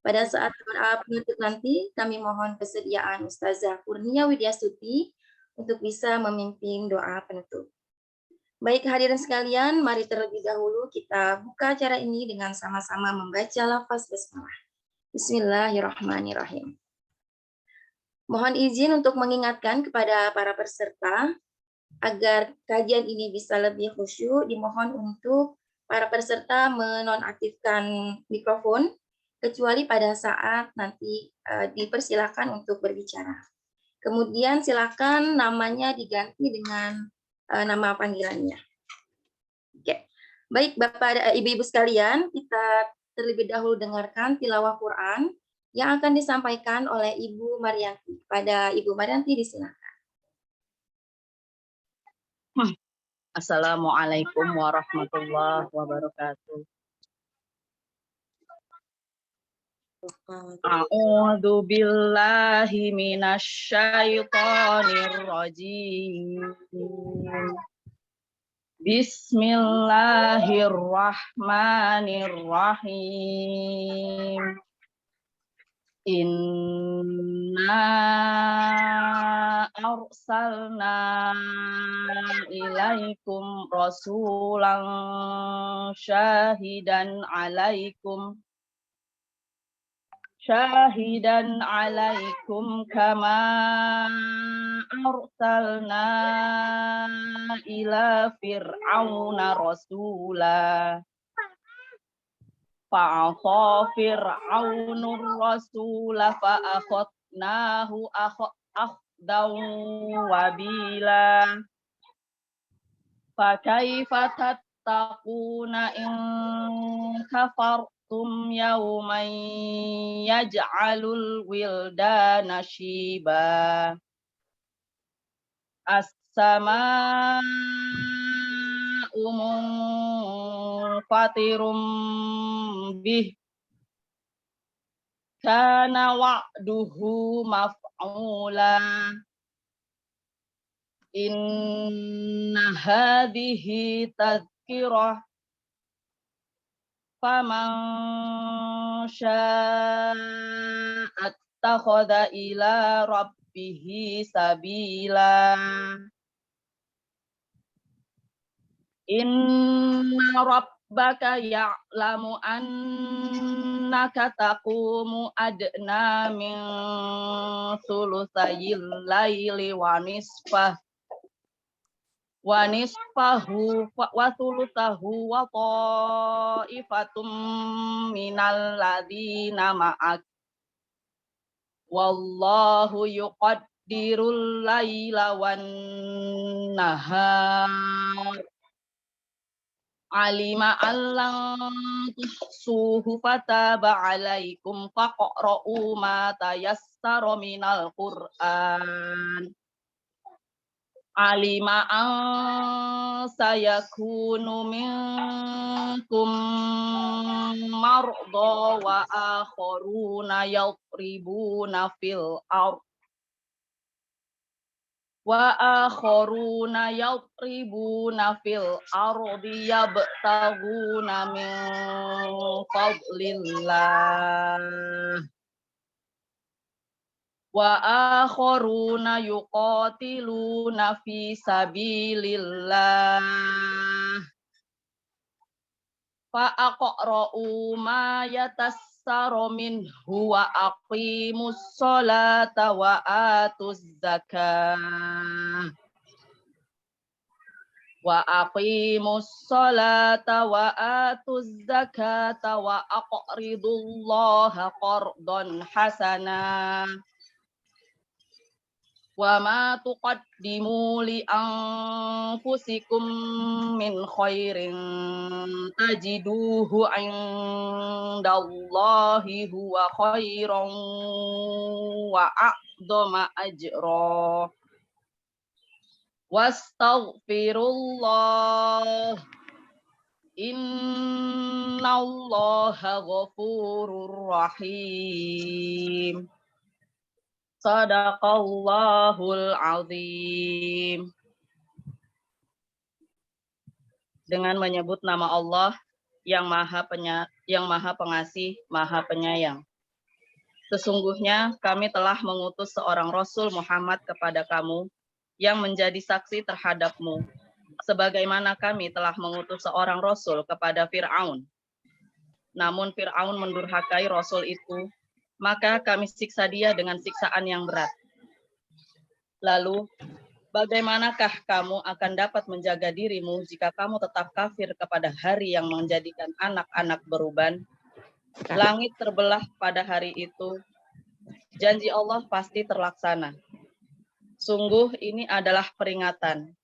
Pada saat doa penutup nanti, kami mohon kesediaan Ustazah Kurnia Widyastuti untuk bisa memimpin doa penutup. Baik hadirin sekalian, mari terlebih dahulu kita buka acara ini dengan sama-sama membaca lafaz basmalah. Bismillahirrahmanirrahim. Mohon izin untuk mengingatkan kepada para peserta agar kajian ini bisa lebih khusyuk, dimohon untuk para peserta menonaktifkan mikrofon kecuali pada saat nanti dipersilakan untuk berbicara. Kemudian silakan namanya diganti dengan nama panggilannya. Oke. Baik Bapak dan Ibu-ibu sekalian, kita terlebih dahulu dengarkan tilawah Quran yang akan disampaikan oleh Ibu Marianti. Pada Ibu Marianti disilakan. Assalamualaikum warahmatullahi wabarakatuh. A'udzu billahi minasyaitonir rajim. Bismillahirrahmanirrahim. Inna arsalna ilaikum rasulan syahidan alaikum kama arsalna ila fir'auna rasula fa'asa fir'aunur rasula fa'akhadnahu akhdan wabila fakaifa tattaquna in kafartum yawman yaj'alul wildana shiba as-samaa'u munfatirum bih kana wa'duhu maf'ula inna hadhihi tadhkirah faman syaa'a attakhadha ila rabbihi sabila inna rabbaka ya'lamu annaka taqumu adna min sulusayil laili wa nisfahu wa sulusahu wa ta'ifatum minal ladzina ma'ak wallahu yuqaddirul laila wan nahar alima allam tuhsuhu fataba alaikum faqra'u ma tayassara minal qur'an alima an sayakunu minkum marda wa akharuna yadribuna fil ard ardi yabtaghuna min fadlillah wa akharuna yuqatiluna fi sabilillah fa aqra'u ma yatassara minhu wa aqimus sholata wa atuz zakah wa aqimus sholata wa atuz zakata wa aqridullaha qardan hasana wa ma tuqaddimu li anfusikum min khairin tajiduhu indallahi huwa khairan wa a'dama ajra wastaghfirullah innallaha ghafurur rahim. Shadaqallahul azim. Dengan menyebut nama Allah yang maha pengasih, maha penyayang. Sesungguhnya kami telah mengutus seorang Rasul Muhammad kepada kamu yang menjadi saksi terhadapmu, sebagaimana kami telah mengutus seorang Rasul kepada Fir'aun. Namun Fir'aun mendurhakai Rasul itu, maka kami siksa dia dengan siksaan yang berat. Lalu, bagaimanakah kamu akan dapat menjaga dirimu jika kamu tetap kafir kepada hari yang menjadikan anak-anak beruban? Langit terbelah pada hari itu, janji Allah pasti terlaksana. Sungguh ini adalah peringatan.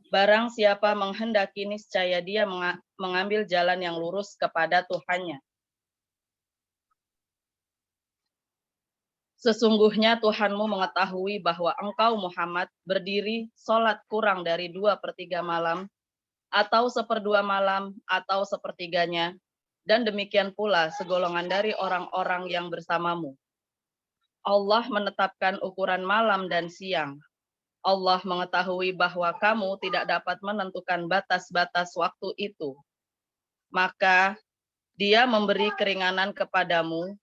Barang siapa menghendaki niscaya dia mengambil jalan yang lurus kepada Tuhannya. Sesungguhnya Tuhanmu mengetahui bahwa engkau Muhammad berdiri sholat kurang dari 2/3 malam, atau 1/2 malam, atau sepertiganya, dan demikian pula segolongan dari orang-orang yang bersamamu. Allah menetapkan ukuran malam dan siang. Allah mengetahui bahwa kamu tidak dapat menentukan batas-batas waktu itu. Maka Dia memberi keringanan kepadamu.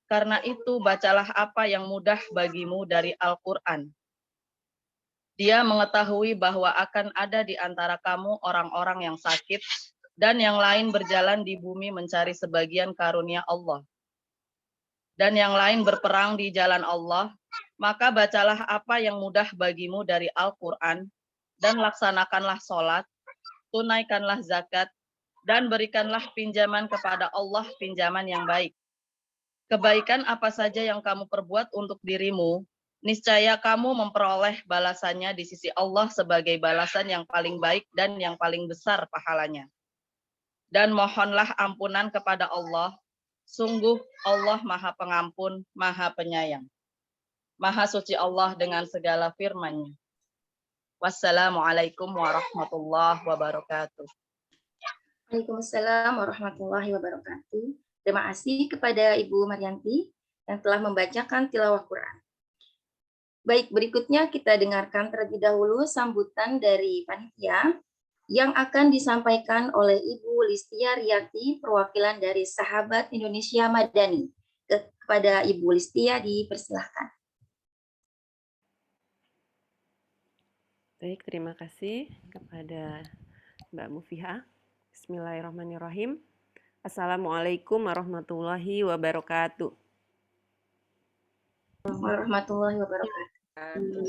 Karena itu bacalah apa yang mudah bagimu dari Al-Quran. Dia mengetahui bahwa akan ada di antara kamu orang-orang yang sakit dan yang lain berjalan di bumi mencari sebagian karunia Allah. Dan yang lain berperang di jalan Allah, maka bacalah apa yang mudah bagimu dari Al-Quran dan laksanakanlah sholat, tunaikanlah zakat, dan berikanlah pinjaman kepada Allah pinjaman yang baik. Kebaikan apa saja yang kamu perbuat untuk dirimu, niscaya kamu memperoleh balasannya di sisi Allah sebagai balasan yang paling baik dan yang paling besar pahalanya. Dan mohonlah ampunan kepada Allah, sungguh Allah Maha Pengampun, Maha Penyayang. Maha suci Allah dengan segala firman-Nya. Wassalamualaikum warahmatullahi wabarakatuh. Waalaikumsalam warahmatullahi wabarakatuh. Terima kasih kepada Ibu Maryanti yang telah membacakan tilawah Quran. Baik, berikutnya kita dengarkan terlebih dahulu sambutan dari panitia yang akan disampaikan oleh Ibu Listia Riyati, perwakilan dari Sahabat Indonesia Madani. Kepada Ibu Listia dipersilahkan. Baik, terima kasih kepada Mbak Mufiha. Bismillahirrahmanirrahim. Assalamualaikum warahmatullahi wabarakatuh. Warahmatullahi wabarakatuh.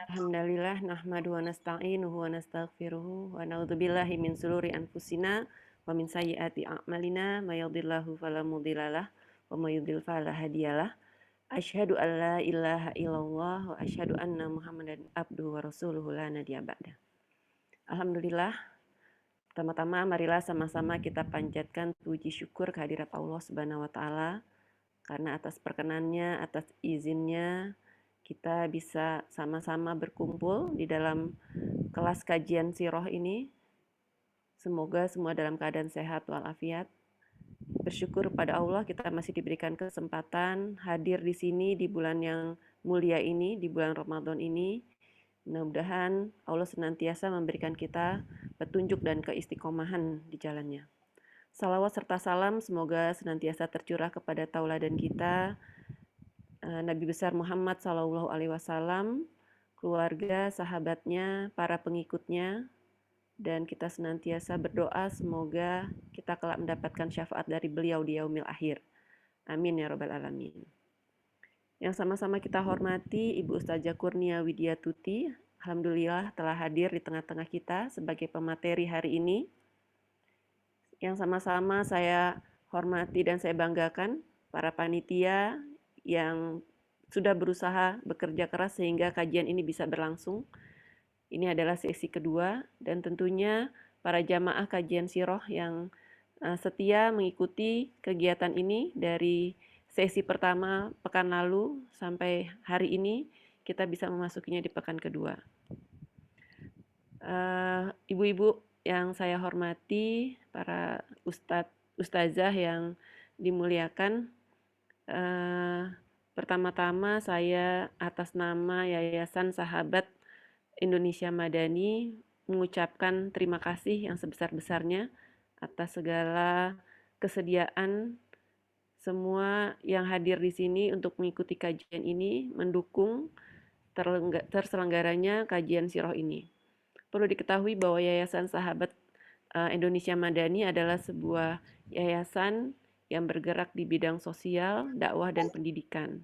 Alhamdulillah nahmadu wa nasta'inuhu wa nastaghfiruhu wa na'udzubillahi min shururi anfusina wa min sayyiati a'malina may yahdihillahu fala mudhillalah wa may yudhlil fala hadiyalah. Asyhadu an la ilaha illallah wa asyhadu anna Muhammadan abduhu wa rasuluhu la nabiyya ba'da. Alhamdulillah. Pertama-tama marilah sama-sama kita panjatkan puji syukur kehadirat Allah Subhanahu wa taala karena atas perkenannya, atas izinnya kita bisa sama-sama berkumpul di dalam kelas kajian sirah ini. Semoga semua dalam keadaan sehat walafiat. Bersyukur pada Allah kita masih diberikan kesempatan hadir di sini di bulan yang mulia ini, di bulan Ramadan ini. Mudah-mudahan Allah senantiasa memberikan kita petunjuk dan keistiqomahan di jalannya. Salawat serta salam semoga senantiasa tercurah kepada tauladan kita, Nabi besar Muhammad SAW, keluarga, sahabatnya, para pengikutnya, dan kita senantiasa berdoa semoga kita kelak mendapatkan syafaat dari beliau di yaumil akhir. Amin ya rabbal alamin. Yang sama-sama kita hormati Ibu Ustazah Kurnia Widiatuti, alhamdulillah telah hadir di tengah-tengah kita sebagai pemateri hari ini. Yang sama-sama saya hormati dan saya banggakan para panitia yang sudah berusaha bekerja keras sehingga kajian ini bisa berlangsung. Ini adalah sesi kedua dan tentunya para jamaah kajian sirah yang setia mengikuti kegiatan ini dari sesi pertama pekan lalu sampai hari ini kita bisa memasukinya di pekan kedua. Ibu-ibu yang saya hormati, para ustazah yang dimuliakan, pertama-tama saya atas nama Yayasan Sahabat Indonesia Madani mengucapkan terima kasih yang sebesar-besarnya atas segala kesediaan semua yang hadir di sini untuk mengikuti kajian ini mendukung terselenggaranya kajian sirah ini. Perlu diketahui bahwa Yayasan Sahabat Indonesia Madani adalah sebuah yayasan yang bergerak di bidang sosial, dakwah, dan pendidikan.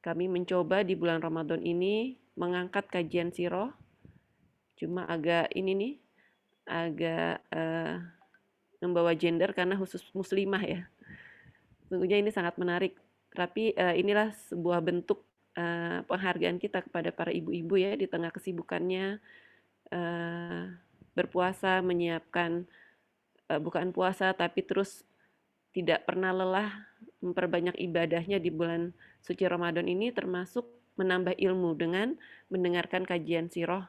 Kami mencoba di bulan Ramadan ini mengangkat kajian sirah, cuma agak membawa gender karena khusus muslimah ya. Sesungguhnya ini sangat menarik. Tapi inilah sebuah bentuk penghargaan kita kepada para ibu-ibu ya di tengah kesibukannya berpuasa, menyiapkan bukaan puasa, tapi terus tidak pernah lelah memperbanyak ibadahnya di bulan suci Ramadan ini, termasuk menambah ilmu dengan mendengarkan kajian sirah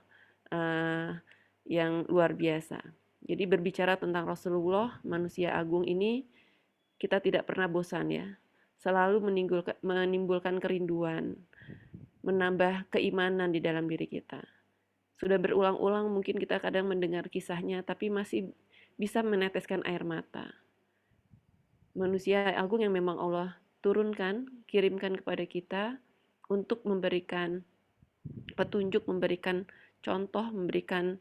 yang luar biasa. Jadi berbicara tentang Rasulullah, manusia agung ini, kita tidak pernah bosan ya. Selalu menimbulkan kerinduan, menambah keimanan di dalam diri kita. Sudah berulang-ulang mungkin kita kadang mendengar kisahnya, tapi masih bisa meneteskan air mata. Manusia agung yang memang Allah turunkan, kirimkan kepada kita untuk memberikan petunjuk, memberikan contoh, memberikan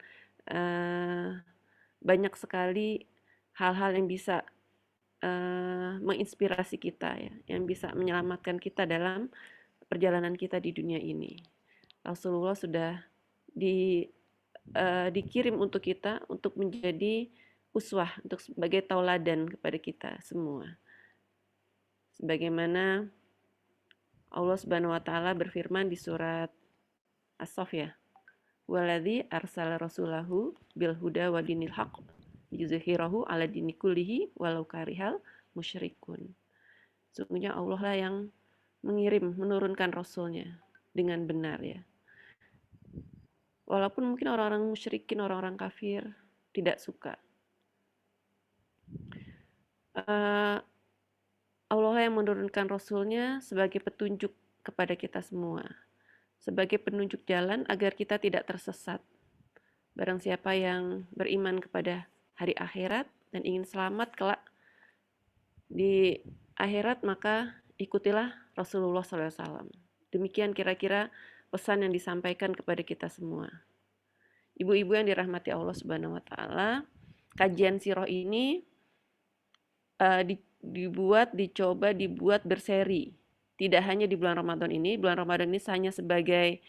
banyak sekali hal-hal yang bisa menginspirasi kita ya, yang bisa menyelamatkan kita dalam perjalanan kita di dunia ini. Rasulullah sudah dikirim untuk kita untuk menjadi uswah, untuk sebagai tauladan kepada kita semua. Sebagaimana Allah Subhanahu wa taala berfirman di surat As-Saff ya. Waladzi arsala rasulahu bil huda wa dinil haqq yuzhirahu ala dini kullihi walau karihal musyrikun. Sesungguhnya Allah lah yang menurunkan rasulnya dengan benar ya. Walaupun mungkin orang-orang musyrikin, orang-orang kafir tidak suka. Allah lah yang menurunkan rasulnya sebagai petunjuk kepada kita semua. Sebagai penunjuk jalan agar kita tidak tersesat. Barang siapa yang beriman kepada hari akhirat dan ingin selamat kelak di akhirat, maka ikutilah Rasulullah SAW. Demikian kira-kira pesan yang disampaikan kepada kita semua. Ibu-ibu yang dirahmati Allah Subhanahu wa taala, kajian sirah ini dicoba dibuat berseri. Tidak hanya di bulan Ramadan ini. Bulan Ramadan ini hanya sebagai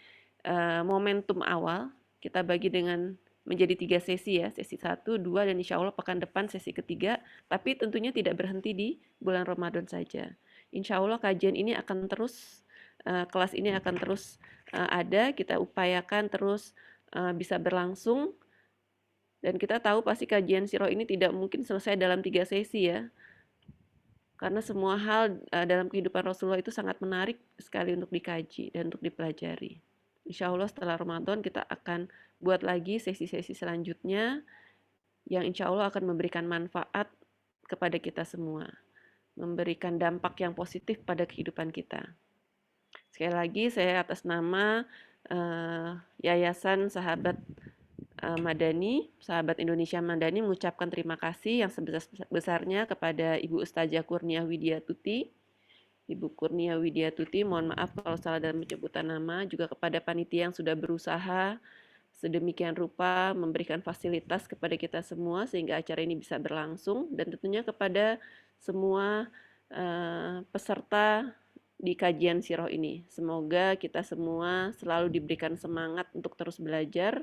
momentum awal. Kita bagi dengan menjadi 3 sesi ya, sesi 1, 2, dan insya Allah pekan depan sesi ketiga, tapi tentunya tidak berhenti di bulan Ramadan saja. Insya Allah kajian ini akan terus, kelas ini akan terus ada, kita upayakan terus bisa berlangsung, dan kita tahu pasti kajian sirah ini tidak mungkin selesai dalam 3 sesi ya, karena semua hal dalam kehidupan Rasulullah itu sangat menarik sekali untuk dikaji dan untuk dipelajari. Insya Allah setelah Ramadan kita akan buat lagi sesi-sesi selanjutnya yang insya Allah akan memberikan manfaat kepada kita semua, memberikan dampak yang positif pada kehidupan kita. Sekali lagi saya atas nama Yayasan Sahabat Madani, Sahabat Indonesia Madani mengucapkan terima kasih yang sebesar-besarnya kepada Ibu Ustazah Kurnia Widiatuti. Ibu Kurnia Widiatuti, mohon maaf kalau salah dalam penyebutan nama, juga kepada panitia yang sudah berusaha sedemikian rupa memberikan fasilitas kepada kita semua sehingga acara ini bisa berlangsung, dan tentunya kepada semua peserta di kajian sirah ini. Semoga kita semua selalu diberikan semangat untuk terus belajar,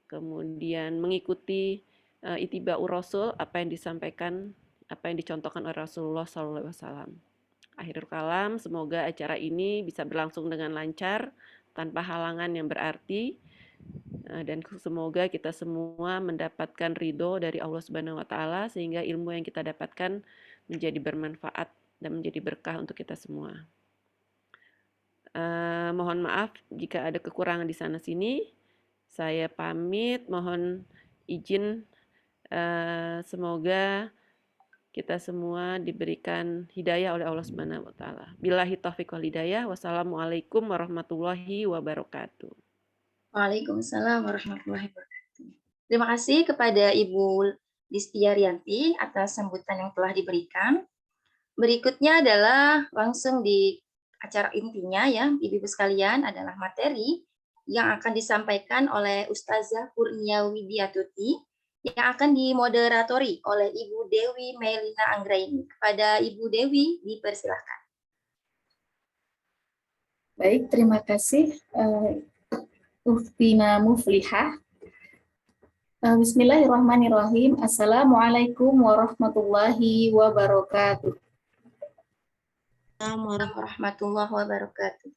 kemudian mengikuti itiba'ur Rasul, apa yang disampaikan, apa yang dicontohkan oleh Rasulullah SAW. Akhirul kalam, semoga acara ini bisa berlangsung dengan lancar, tanpa halangan yang berarti, dan semoga kita semua mendapatkan ridho dari Allah Subhanahu wa taala sehingga ilmu yang kita dapatkan menjadi bermanfaat dan menjadi berkah untuk kita semua. Mohon maaf jika ada kekurangan di sana sini. Saya pamit, mohon izin, semoga kita semua diberikan hidayah oleh Allah Subhanahu wa taala. Billahi taufiq wal hidayah. Wassalamualaikum warahmatullahi wabarakatuh. Waalaikumsalam warahmatullahi wabarakatuh. Terima kasih kepada Ibu Listia Rianti atas sambutan yang telah diberikan. Berikutnya adalah langsung di acara intinya ya, Ibu-ibu sekalian, adalah materi yang akan disampaikan oleh Ustazah Kurnia Widiatuti yang akan dimoderatori oleh Ibu Dewi Melina Anggraini. Kepada Ibu Dewi dipersilakan. Baik, terima kasih Uftina Muflihah. Bismillahirrahmanirrahim. Assalamualaikum warahmatullahi wabarakatuh. Assalamualaikum warahmatullahi wabarakatuh.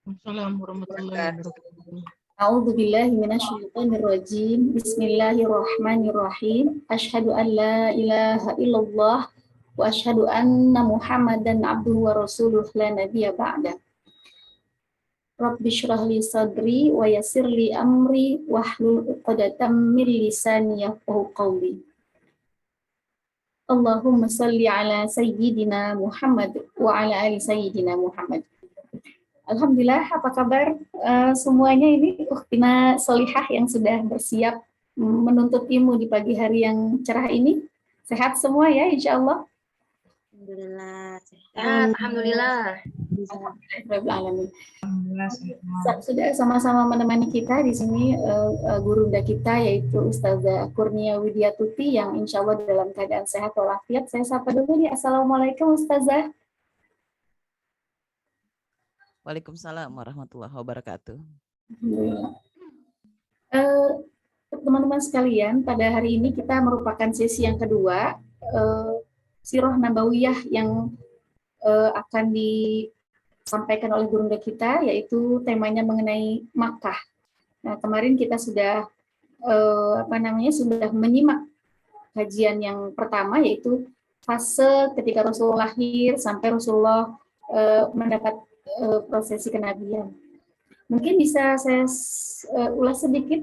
Assalamualaikum warahmatullahi wabarakatuh. A'udzu billahi minasyaitonir rajim. Bismillahirrahmanirrahim. Asyhadu an la ilaha illallah wa asyhadu anna Muhammadan abduhu wa rasuluh la nabiyya ba'da. Rabbi syrah li sadri wa yassir li amri wahlul 'uqdatam min lisani yafqahu qawli. Allahumma salli ala sayyidina Muhammad wa ala ali sayyidina Muhammad. Alhamdulillah, apa kabar semuanya ini Ukhtina Solihah yang sudah bersiap menuntut ilmu di pagi hari yang cerah ini. Sehat semua ya insya Allah. Alhamdulillah. Sehat, alhamdulillah. Sudah sama-sama menemani kita di sini gurunda kita yaitu Ustazah Kurnia Widiatuti yang insya Allah dalam keadaan sehat walafiat. Saya sapa dulu nih. Assalamualaikum Ustazah. Waalaikumsalam warahmatullahi wabarakatuh. Teman-teman sekalian, pada hari ini kita merupakan sesi yang kedua Sirah Nabawiyah yang akan disampaikan oleh gurunda kita, yaitu temanya mengenai Makkah. Nah, kemarin kita sudah sudah menyimak kajian yang pertama, yaitu fase ketika Rasulullah lahir sampai Rasulullah mendapat prosesi kenabian. Mungkin bisa saya ulas sedikit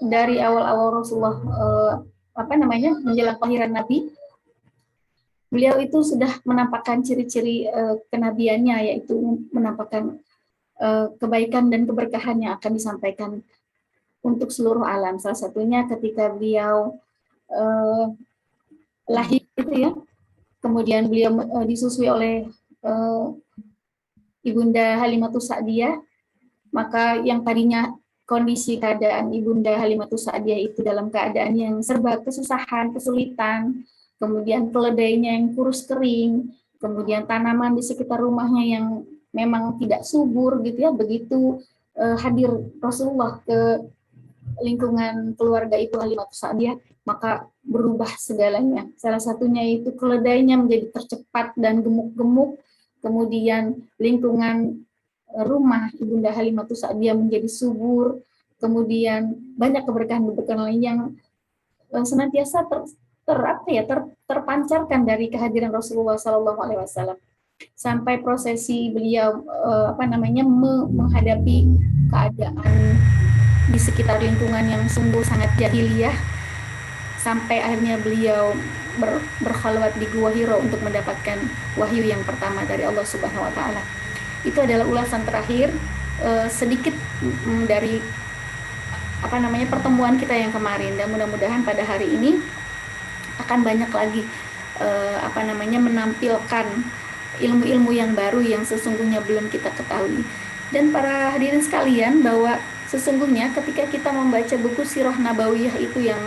dari awal-awal Rasulullah menjelang kelahiran Nabi. Beliau itu sudah menampakkan ciri-ciri kenabiannya, yaitu menampakkan kebaikan dan keberkahan yang akan disampaikan untuk seluruh alam. Salah satunya ketika beliau lahir itu ya, kemudian beliau disusui oleh Ibunda Halimatus Sa'diyah, maka yang tadinya kondisi keadaan Ibunda Halimatus Sa'diyah itu dalam keadaan yang serba kesusahan, kesulitan, kemudian keledainya yang kurus kering, kemudian tanaman di sekitar rumahnya yang memang tidak subur gitu ya, begitu hadir Rasulullah ke lingkungan keluarga Ibu Halimatus Sa'diyah, maka berubah segalanya. Salah satunya itu keledainya menjadi tercepat dan gemuk-gemuk, kemudian lingkungan rumah Ibunda Halimatus Sa'diyah menjadi subur, kemudian banyak keberkahan-keberkahan lain yang senantiasa terpancarkan dari kehadiran Rasulullah SAW sampai prosesi beliau menghadapi keadaan di sekitar lingkungan yang sungguh sangat jahiliyah, sampai akhirnya beliau berkhalwat di Gua Hiro untuk mendapatkan wahyu yang pertama dari Allah Subhanahu wa taala. Itu adalah ulasan terakhir sedikit dari pertemuan kita yang kemarin, dan mudah-mudahan pada hari ini akan banyak lagi menampilkan ilmu-ilmu yang baru yang sesungguhnya belum kita ketahui. Dan para hadirin sekalian, bahwa sesungguhnya ketika kita membaca buku Sirah Nabawiyah itu yang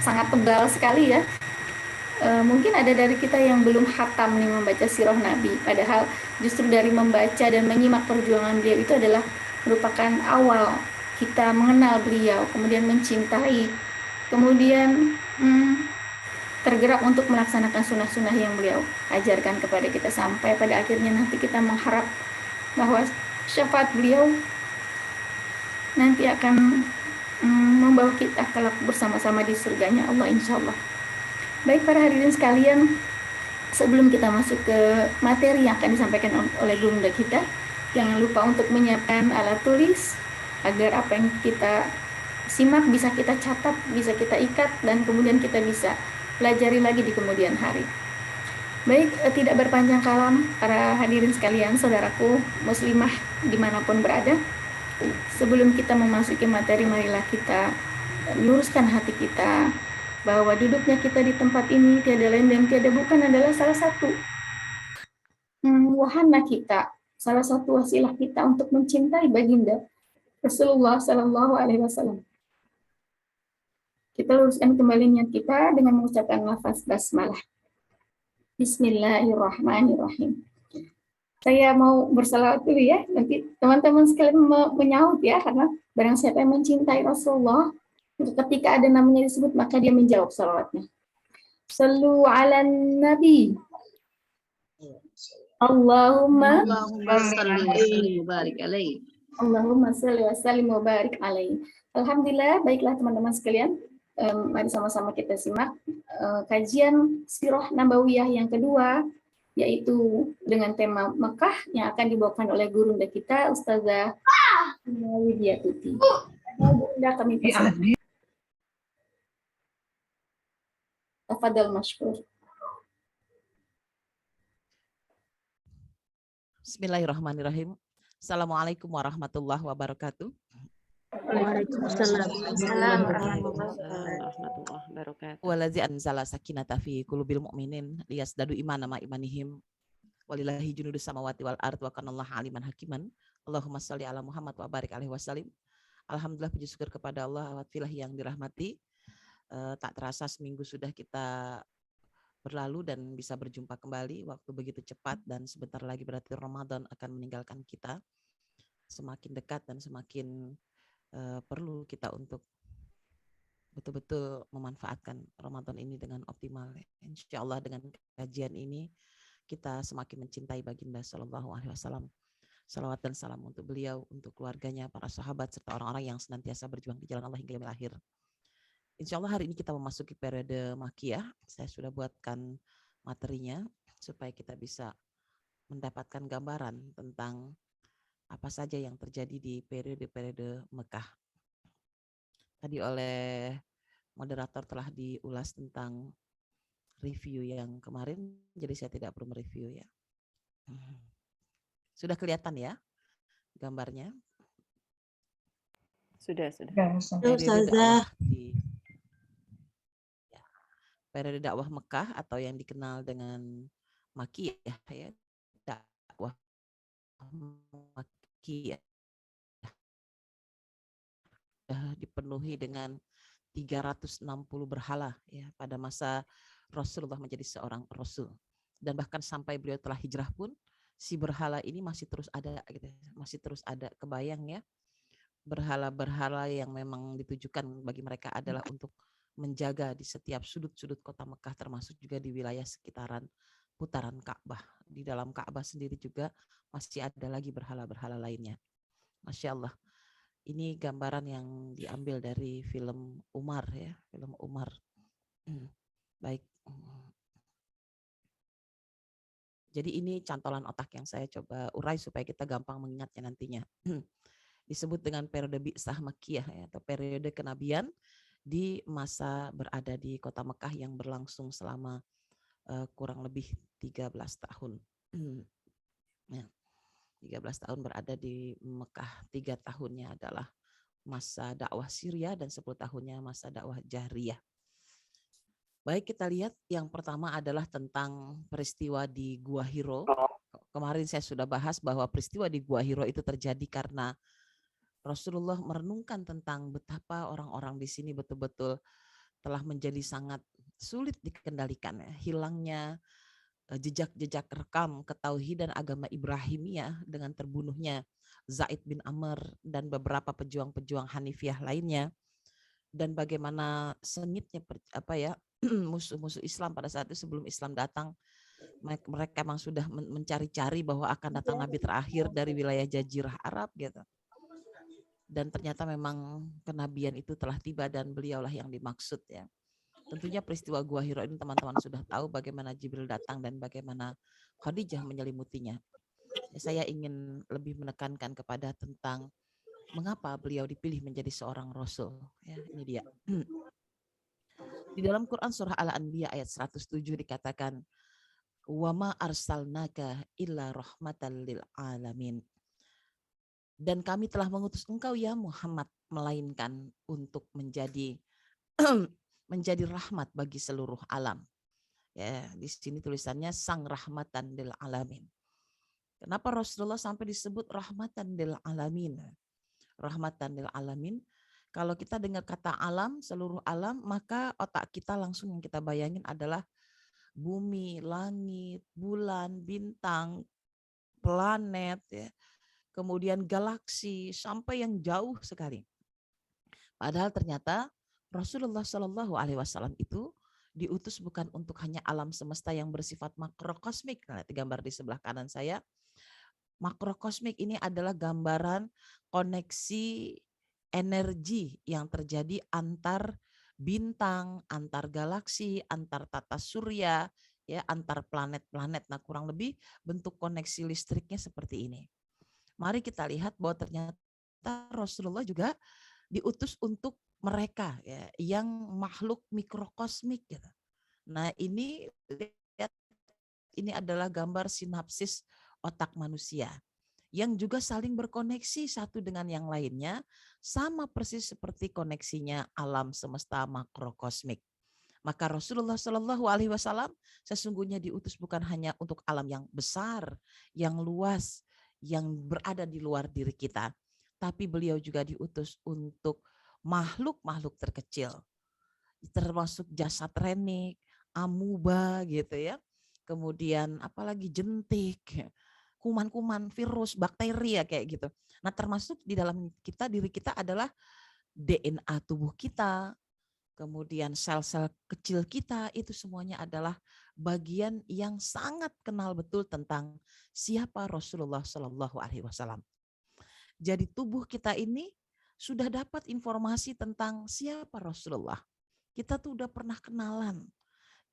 sangat tebal sekali ya, mungkin ada dari kita yang belum khatam nih membaca Sirah Nabi, padahal justru dari membaca dan menyimak perjuangan beliau itu adalah merupakan awal kita mengenal beliau, kemudian mencintai, kemudian tergerak untuk melaksanakan sunnah-sunnah yang beliau ajarkan kepada kita, sampai pada akhirnya nanti kita mengharap bahwa syafaat beliau nanti akan membawa kita kelak bersama-sama di surganya Allah insya Allah. Baik para hadirin sekalian, sebelum kita masuk ke materi yang akan disampaikan oleh gurunda kita, jangan lupa untuk menyiapkan alat tulis agar apa yang kita simak bisa kita catat, bisa kita ikat, dan kemudian kita bisa pelajari lagi di kemudian hari. Baik, tidak berpanjang kalam para hadirin sekalian, saudaraku muslimah dimanapun berada, sebelum kita memasuki materi, marilah kita luruskan hati kita bahwa duduknya kita di tempat ini tiada lain dan tiada bukan adalah salah satu wahana kita, salah satu wasilah kita untuk mencintai baginda Rasulullah Sallallahu Alaihi Wasallam. Kita luruskan kembali niat kita dengan mengucapkan lafaz basmalah. Bismillahirrahmanirrahim. Saya mau bersalawat dulu ya, nanti teman-teman sekalian menyaut ya, karena barang siapa yang mencintai Rasulullah, ketika ada namanya disebut, maka dia menjawab salawatnya. Sallu ala nabi. Allahumma salli wa sallim wa barik alaihi. Allahumma salli wa sallim wa barik alaihi. Alhamdulillah, baiklah teman-teman sekalian. Mari sama-sama kita simak kajian Sirah Nabawiyah yang kedua, yaitu dengan tema Mekah yang akan dibawakan oleh gurunda kita, Ustazah Widiatuti. Bunda kami persilakan. Tafadhal mashkur. Bismillahirrahmanirrahim. Assalamualaikum warahmatullahi wabarakatuh. Waalaikumsalam warahmatullahi wabarakatuh. Waladzi anzala sakinata fi qulubil mu'minin liyazdadu imanan ma imanihim. Walillahi junudus samawati wal ardh wa kanallaha aliman hakiman. Allahumma shalli ala Muhammad wa barik alaihi wasallim. Alhamdulillah, puji syukur kepada Allah wa yang dirahmati. Tak terasa seminggu sudah kita berlalu dan bisa berjumpa kembali. Waktu begitu cepat dan sebentar lagi berarti Ramadan akan meninggalkan kita. Semakin dekat dan semakin perlu kita untuk betul-betul memanfaatkan Ramadan ini dengan optimal. Insya Allah dengan kajian ini kita semakin mencintai baginda Sallallahu Alaihi Wasallam. Salawat dan salam untuk beliau, untuk keluarganya, para sahabat, serta orang-orang yang senantiasa berjuang di jalan Allah hingga yaumil akhir. Insya Allah hari ini kita memasuki periode Makiyah. Saya sudah buatkan materinya supaya kita bisa mendapatkan gambaran tentang apa saja yang terjadi di periode-periode Mekah. Tadi oleh moderator telah diulas tentang review yang kemarin, jadi saya tidak perlu mereview ya. Sudah kelihatan ya gambarnya? Sudah. Periode dakwah Mekah atau yang dikenal dengan Makiyah ya, dakwah Makiyah dipenuhi dengan 360 berhala ya pada masa Rasulullah menjadi seorang rasul, dan bahkan sampai beliau telah hijrah pun si berhala ini masih terus ada gitu, masih terus ada. Kebayang ya, berhala-berhala yang memang ditujukan bagi mereka adalah untuk menjaga di setiap sudut-sudut kota Mekah, termasuk juga di wilayah sekitaran putaran Ka'bah. Di dalam Ka'bah sendiri juga masih ada lagi berhala-berhala lainnya. Masya Allah. Ini gambaran yang diambil dari film Umar ya, film Umar. Baik. Jadi ini cantolan otak yang saya coba urai supaya kita gampang mengingatnya nantinya. Disebut dengan periode Bi'sah Makkiyah ya, atau periode kenabian di masa berada di kota Mekah yang berlangsung selama kurang lebih 13 tahun. Ya. 13 tahun berada di Mekah, 3 tahunnya adalah masa dakwah Syria dan 10 tahunnya masa dakwah Jahriyah. Baik, kita lihat yang pertama adalah tentang peristiwa di Gua Hiro. Kemarin saya sudah bahas bahwa peristiwa di Gua Hiro itu terjadi karena Rasulullah merenungkan tentang betapa orang-orang di sini betul-betul telah menjadi sangat sulit dikendalikan. Hilangnya jejak-jejak rekam ketauhidan agama Ibrahimiyah dengan terbunuhnya Zaid bin Amr dan beberapa pejuang-pejuang Hanifiyah lainnya, dan bagaimana sengitnya musuh-musuh Islam pada saat itu sebelum Islam datang. Mereka memang sudah mencari-cari bahwa akan datang Nabi terakhir dari wilayah Jazirah Arab gitu. Dan ternyata memang kenabian itu telah tiba dan beliaulah yang dimaksud ya. Tentunya peristiwa Gua Hiro ini teman-teman sudah tahu bagaimana Jibril datang dan bagaimana Khadijah menyelimutinya. Saya ingin lebih menekankan kepada tentang mengapa beliau dipilih menjadi seorang rasul. Ya, ini dia. Di dalam Quran surah Al-Anbiya ayat 107 dikatakan, "Wa ma arsalnaka illa rahmatan lil alamin." Dan kami telah mengutus engkau ya Muhammad melainkan untuk menjadi menjadi rahmat bagi seluruh alam. Ya, di sini tulisannya sang rahmatan lil alamin. Kenapa Rasulullah sampai disebut rahmatan lil alamin? Rahmatan lil alamin. Kalau kita dengar kata alam, seluruh alam, maka otak kita langsung yang kita bayangin adalah bumi, langit, bulan, bintang, planet, ya, kemudian galaksi, sampai yang jauh sekali. Padahal ternyata Rasulullah Shallallahu Alaihi Wasallam itu diutus bukan untuk hanya alam semesta yang bersifat makrokosmik. Nah, gambar di sebelah kanan saya. Makrokosmik ini adalah gambaran koneksi energi yang terjadi antar bintang, antar galaksi, antar tata surya, ya, antar planet-planet. Nah, kurang lebih bentuk koneksi listriknya seperti ini. Mari kita lihat bahwa ternyata Rasulullah juga diutus untuk mereka, ya, yang makhluk mikrokosmik, gitu. Nah, ini lihat, ini adalah gambar sinapsis otak manusia yang juga saling berkoneksi satu dengan yang lainnya, sama persis seperti koneksinya alam semesta makrokosmik. Maka Rasulullah Shallallahu Alaihi Wasallam sesungguhnya diutus bukan hanya untuk alam yang besar, yang luas, yang berada di luar diri kita, tapi beliau juga diutus untuk makhluk-makhluk terkecil, termasuk jasad renik, amuba, gitu ya. Kemudian apalagi jentik, kuman-kuman, virus, bakteri, ya, kayak gitu. Nah, termasuk di dalam kita, diri kita adalah DNA tubuh kita, kemudian sel-sel kecil kita, itu semuanya adalah bagian yang sangat kenal betul tentang siapa Rasulullah Shallallahu Alaihi Wasallam. Jadi tubuh kita ini sudah dapat informasi tentang siapa Rasulullah. Kita tuh udah pernah kenalan,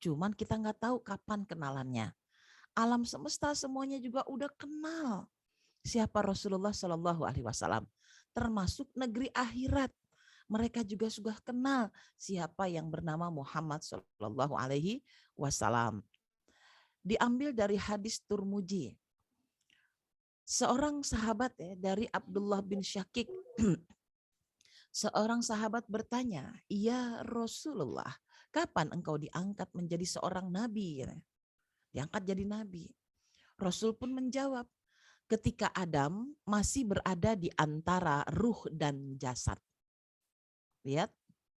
cuman kita nggak tahu kapan kenalannya. Alam semesta semuanya juga udah kenal siapa Rasulullah Shallallahu Alaihi Wasallam, termasuk negeri akhirat. Mereka juga sudah kenal siapa yang bernama Muhammad Shallallahu Alaihi Wasallam. Diambil dari hadis Turmuji, seorang sahabat, ya, dari Abdullah bin Syakik, seorang sahabat bertanya, "Ya Rasulullah, kapan engkau diangkat menjadi seorang nabi?" Diangkat jadi nabi. Rasul pun menjawab, ketika Adam masih berada di antara ruh dan jasad. Lihat,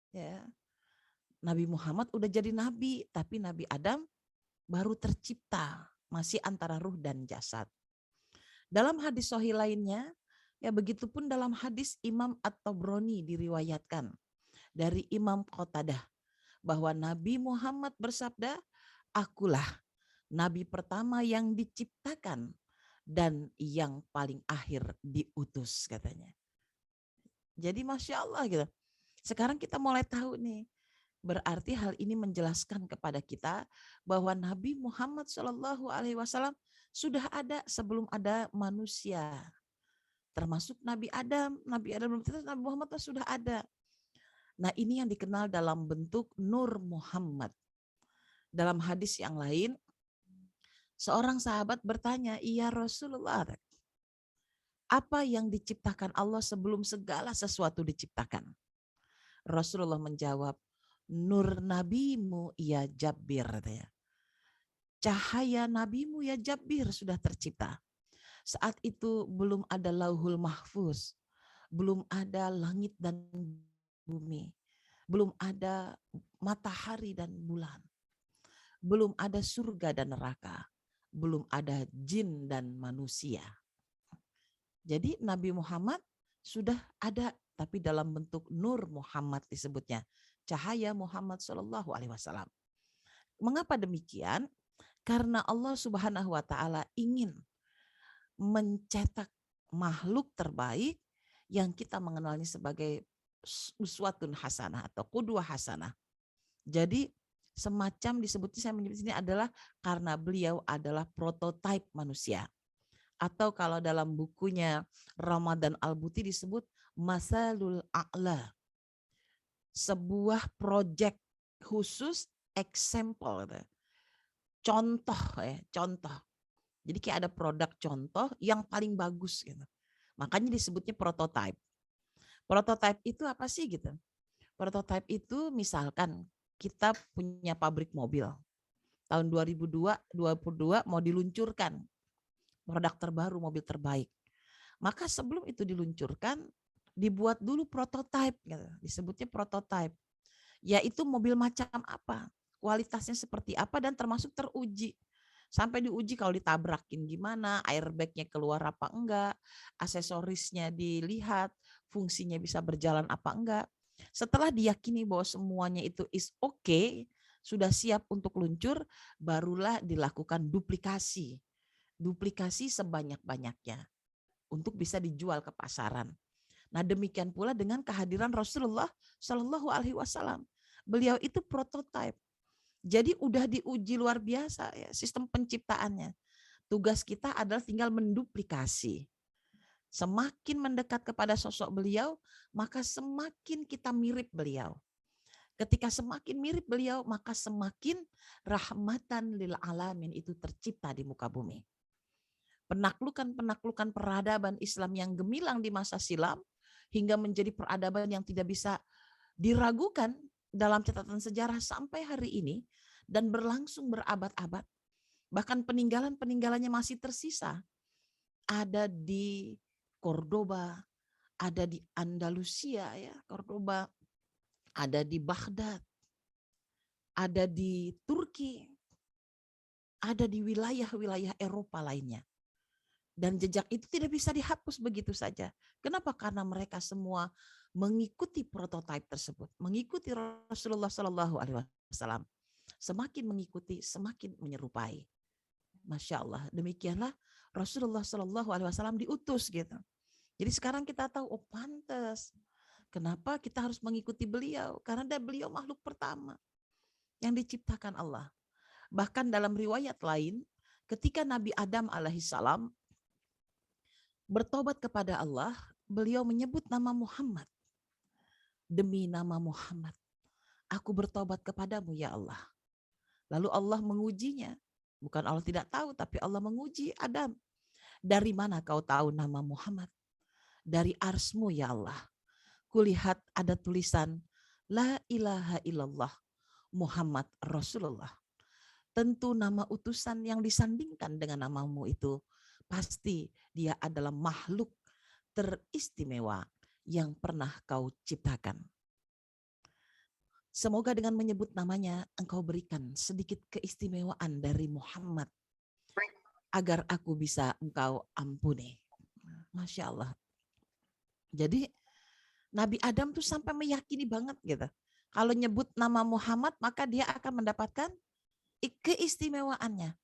ya, Nabi Muhammad udah jadi nabi, tapi Nabi Adam baru tercipta, masih antara ruh dan jasad. Dalam hadis sahih lainnya, ya, begitupun dalam hadis Imam At-Tabrani diriwayatkan dari Imam Qatadah bahwa Nabi Muhammad bersabda, "Akulah nabi pertama yang diciptakan dan yang paling akhir diutus," katanya. Jadi Masya Allah, gitu. Sekarang kita mulai tahu nih, berarti hal ini menjelaskan kepada kita bahwa Nabi Muhammad Shallallahu Alaihi Wasallam sudah ada sebelum ada manusia, termasuk Nabi Adam. Nabi Muhammad sudah ada. Nah, ini yang dikenal dalam bentuk Nur Muhammad. Dalam hadis yang lain, seorang sahabat bertanya, "Ya Rasulullah, apa yang diciptakan Allah sebelum segala sesuatu diciptakan?" Rasulullah menjawab, "Nur nabimu ya Jabir." Cahaya nabimu ya Jabir sudah tercipta. Saat itu belum ada Lauhul Mahfuz, belum ada langit dan bumi, belum ada matahari dan bulan, belum ada surga dan neraka, belum ada jin dan manusia. Jadi Nabi Muhammad sudah ada, tapi dalam bentuk Nur Muhammad disebutnya, cahaya Muhammad Shallallahu Alaihi Wasallam. Mengapa demikian? Karena Allah Subhanahu Wa Taala ingin mencetak makhluk terbaik yang kita mengenalnya sebagai uswatun hasanah atau qudwah hasanah. Jadi semacam disebutnya, saya menyebut ini adalah karena beliau adalah prototipe manusia. Atau kalau dalam bukunya Ramadan Al-Buti disebut Masalul A'la. Sebuah proyek khusus, example, contoh, ya, contoh. Jadi kayak ada produk contoh yang paling bagus, gitu. Makanya disebutnya prototipe. Prototipe itu apa sih, gitu? Prototipe itu misalkan kita punya pabrik mobil. Tahun 2022 mau diluncurkan. produk terbaru, mobil terbaik. Maka sebelum itu diluncurkan, dibuat dulu prototipe, gitu. Disebutnya prototipe. Yaitu mobil macam apa, kualitasnya seperti apa, dan termasuk teruji. Sampai diuji kalau ditabrakin gimana, airbagnya keluar apa enggak, aksesorisnya dilihat, fungsinya bisa berjalan apa enggak. Setelah diyakini bahwa semuanya itu is okay, sudah siap untuk luncur, barulah dilakukan duplikasi. Duplikasi sebanyak-banyaknya untuk bisa dijual ke pasaran. Nah, demikian pula dengan kehadiran Rasulullah Shallallahu Alaihi Wasallam. Beliau itu prototipe. Jadi udah diuji luar biasa ya sistem penciptaannya. Tugas kita adalah tinggal menduplikasi. Semakin mendekat kepada sosok beliau, maka semakin kita mirip beliau. Ketika semakin mirip beliau, maka semakin rahmatan lil alamin itu tercipta di muka bumi. Penaklukan-penaklukan peradaban Islam yang gemilang di masa silam hingga menjadi peradaban yang tidak bisa diragukan dalam catatan sejarah sampai hari ini dan berlangsung berabad-abad. Bahkan peninggalan-peninggalannya masih tersisa. Ada di Cordoba, ada di Andalusia ya, Cordoba, ada di Baghdad, ada di Turki, ada di wilayah-wilayah Eropa lainnya. Dan jejak itu tidak bisa dihapus begitu saja. Kenapa? Karena mereka semua mengikuti prototipe tersebut, mengikuti Rasulullah Shallallahu Alaihi Wasallam. Semakin mengikuti, semakin menyerupai. Masya Allah, demikianlah Rasulullah Shallallahu Alaihi Wasallam diutus gitu. Jadi sekarang kita tahu, oh pantas, kenapa kita harus mengikuti beliau? Karena beliau makhluk pertama yang diciptakan Allah. Bahkan dalam riwayat lain, ketika Nabi Adam alaihissalam bertobat kepada Allah, beliau menyebut nama Muhammad. Demi nama Muhammad, aku bertobat kepadamu ya Allah. Lalu Allah mengujinya. Bukan Allah tidak tahu, tapi Allah menguji Adam. Dari mana kau tahu nama Muhammad? Dari arsmu ya Allah. Kulihat ada tulisan, La ilaha illallah Muhammad Rasulullah. Tentu nama utusan yang disandingkan dengan namamu itu pasti dia adalah makhluk teristimewa yang pernah kau ciptakan. Semoga dengan menyebut namanya engkau berikan sedikit keistimewaan dari Muhammad agar aku bisa engkau ampuni. Masya Allah. Jadi Nabi Adam tuh sampai meyakini banget gitu. Kalau nyebut nama Muhammad maka dia akan mendapatkan keistimewaannya.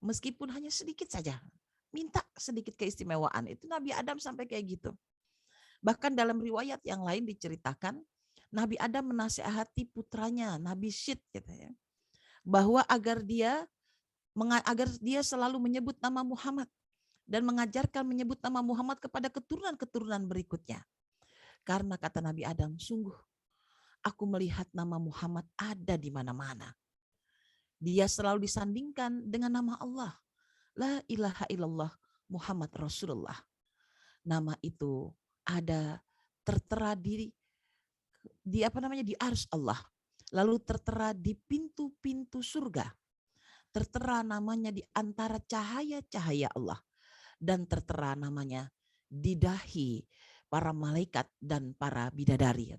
Meskipun hanya sedikit saja. Minta sedikit keistimewaan. Itu Nabi Adam sampai kayak gitu. Bahkan dalam riwayat yang lain diceritakan, Nabi Adam menasihati putranya, Nabi Syed gitu ya, bahwa agar dia selalu menyebut nama Muhammad dan mengajarkan menyebut nama Muhammad kepada keturunan-keturunan berikutnya. Karena kata Nabi Adam, sungguh aku melihat nama Muhammad ada di mana-mana. Dia selalu disandingkan dengan nama Allah. La ilaha illallah Muhammad Rasulullah. Nama itu ada tertera di arsy Allah. Lalu tertera di pintu-pintu surga. Tertera namanya di antara cahaya-cahaya Allah. Dan tertera namanya di dahi para malaikat dan para bidadari.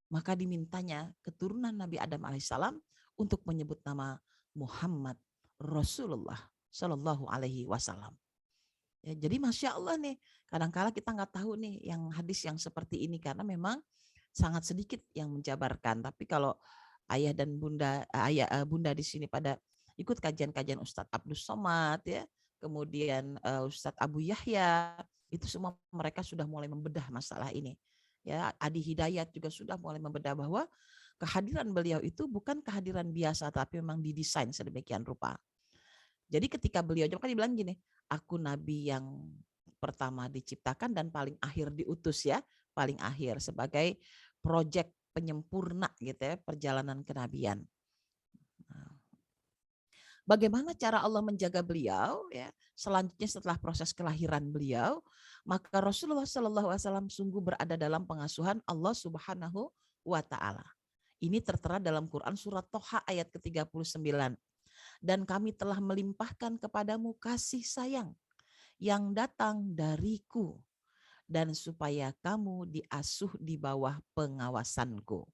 Maka dimintanya keturunan Nabi Adam alaihissalam untuk menyebut nama Muhammad Rasulullah Shallallahu Alaihi Wasallam. Ya, jadi Masya Allah nih, kadang-kala kita nggak tahu nih yang hadis yang seperti ini karena memang sangat sedikit yang menjabarkan. Tapi kalau ayah dan bunda, bunda di sini pada ikut kajian-kajian Ustadz Abdus Somad ya, kemudian Ustadz Abu Yahya, itu semua mereka sudah mulai membedah masalah ini. Ya, Adi Hidayat juga sudah mulai membedah bahwa kehadiran beliau itu bukan kehadiran biasa, tapi memang didesain sedemikian rupa. Jadi ketika beliau kan dibilang gini, aku nabi yang pertama diciptakan dan paling akhir diutus ya, paling akhir sebagai proyek penyempurna gitu ya, perjalanan kenabian. Bagaimana cara Allah menjaga beliau ya? Selanjutnya setelah proses kelahiran beliau, maka Rasulullah SAW sungguh berada dalam pengasuhan Allah Subhanahu wa taala. Ini tertera dalam Quran surat Toha ayat ke-39. dan kami telah melimpahkan kepadamu kasih sayang yang datang dariku, dan supaya kamu diasuh di bawah pengawasanku.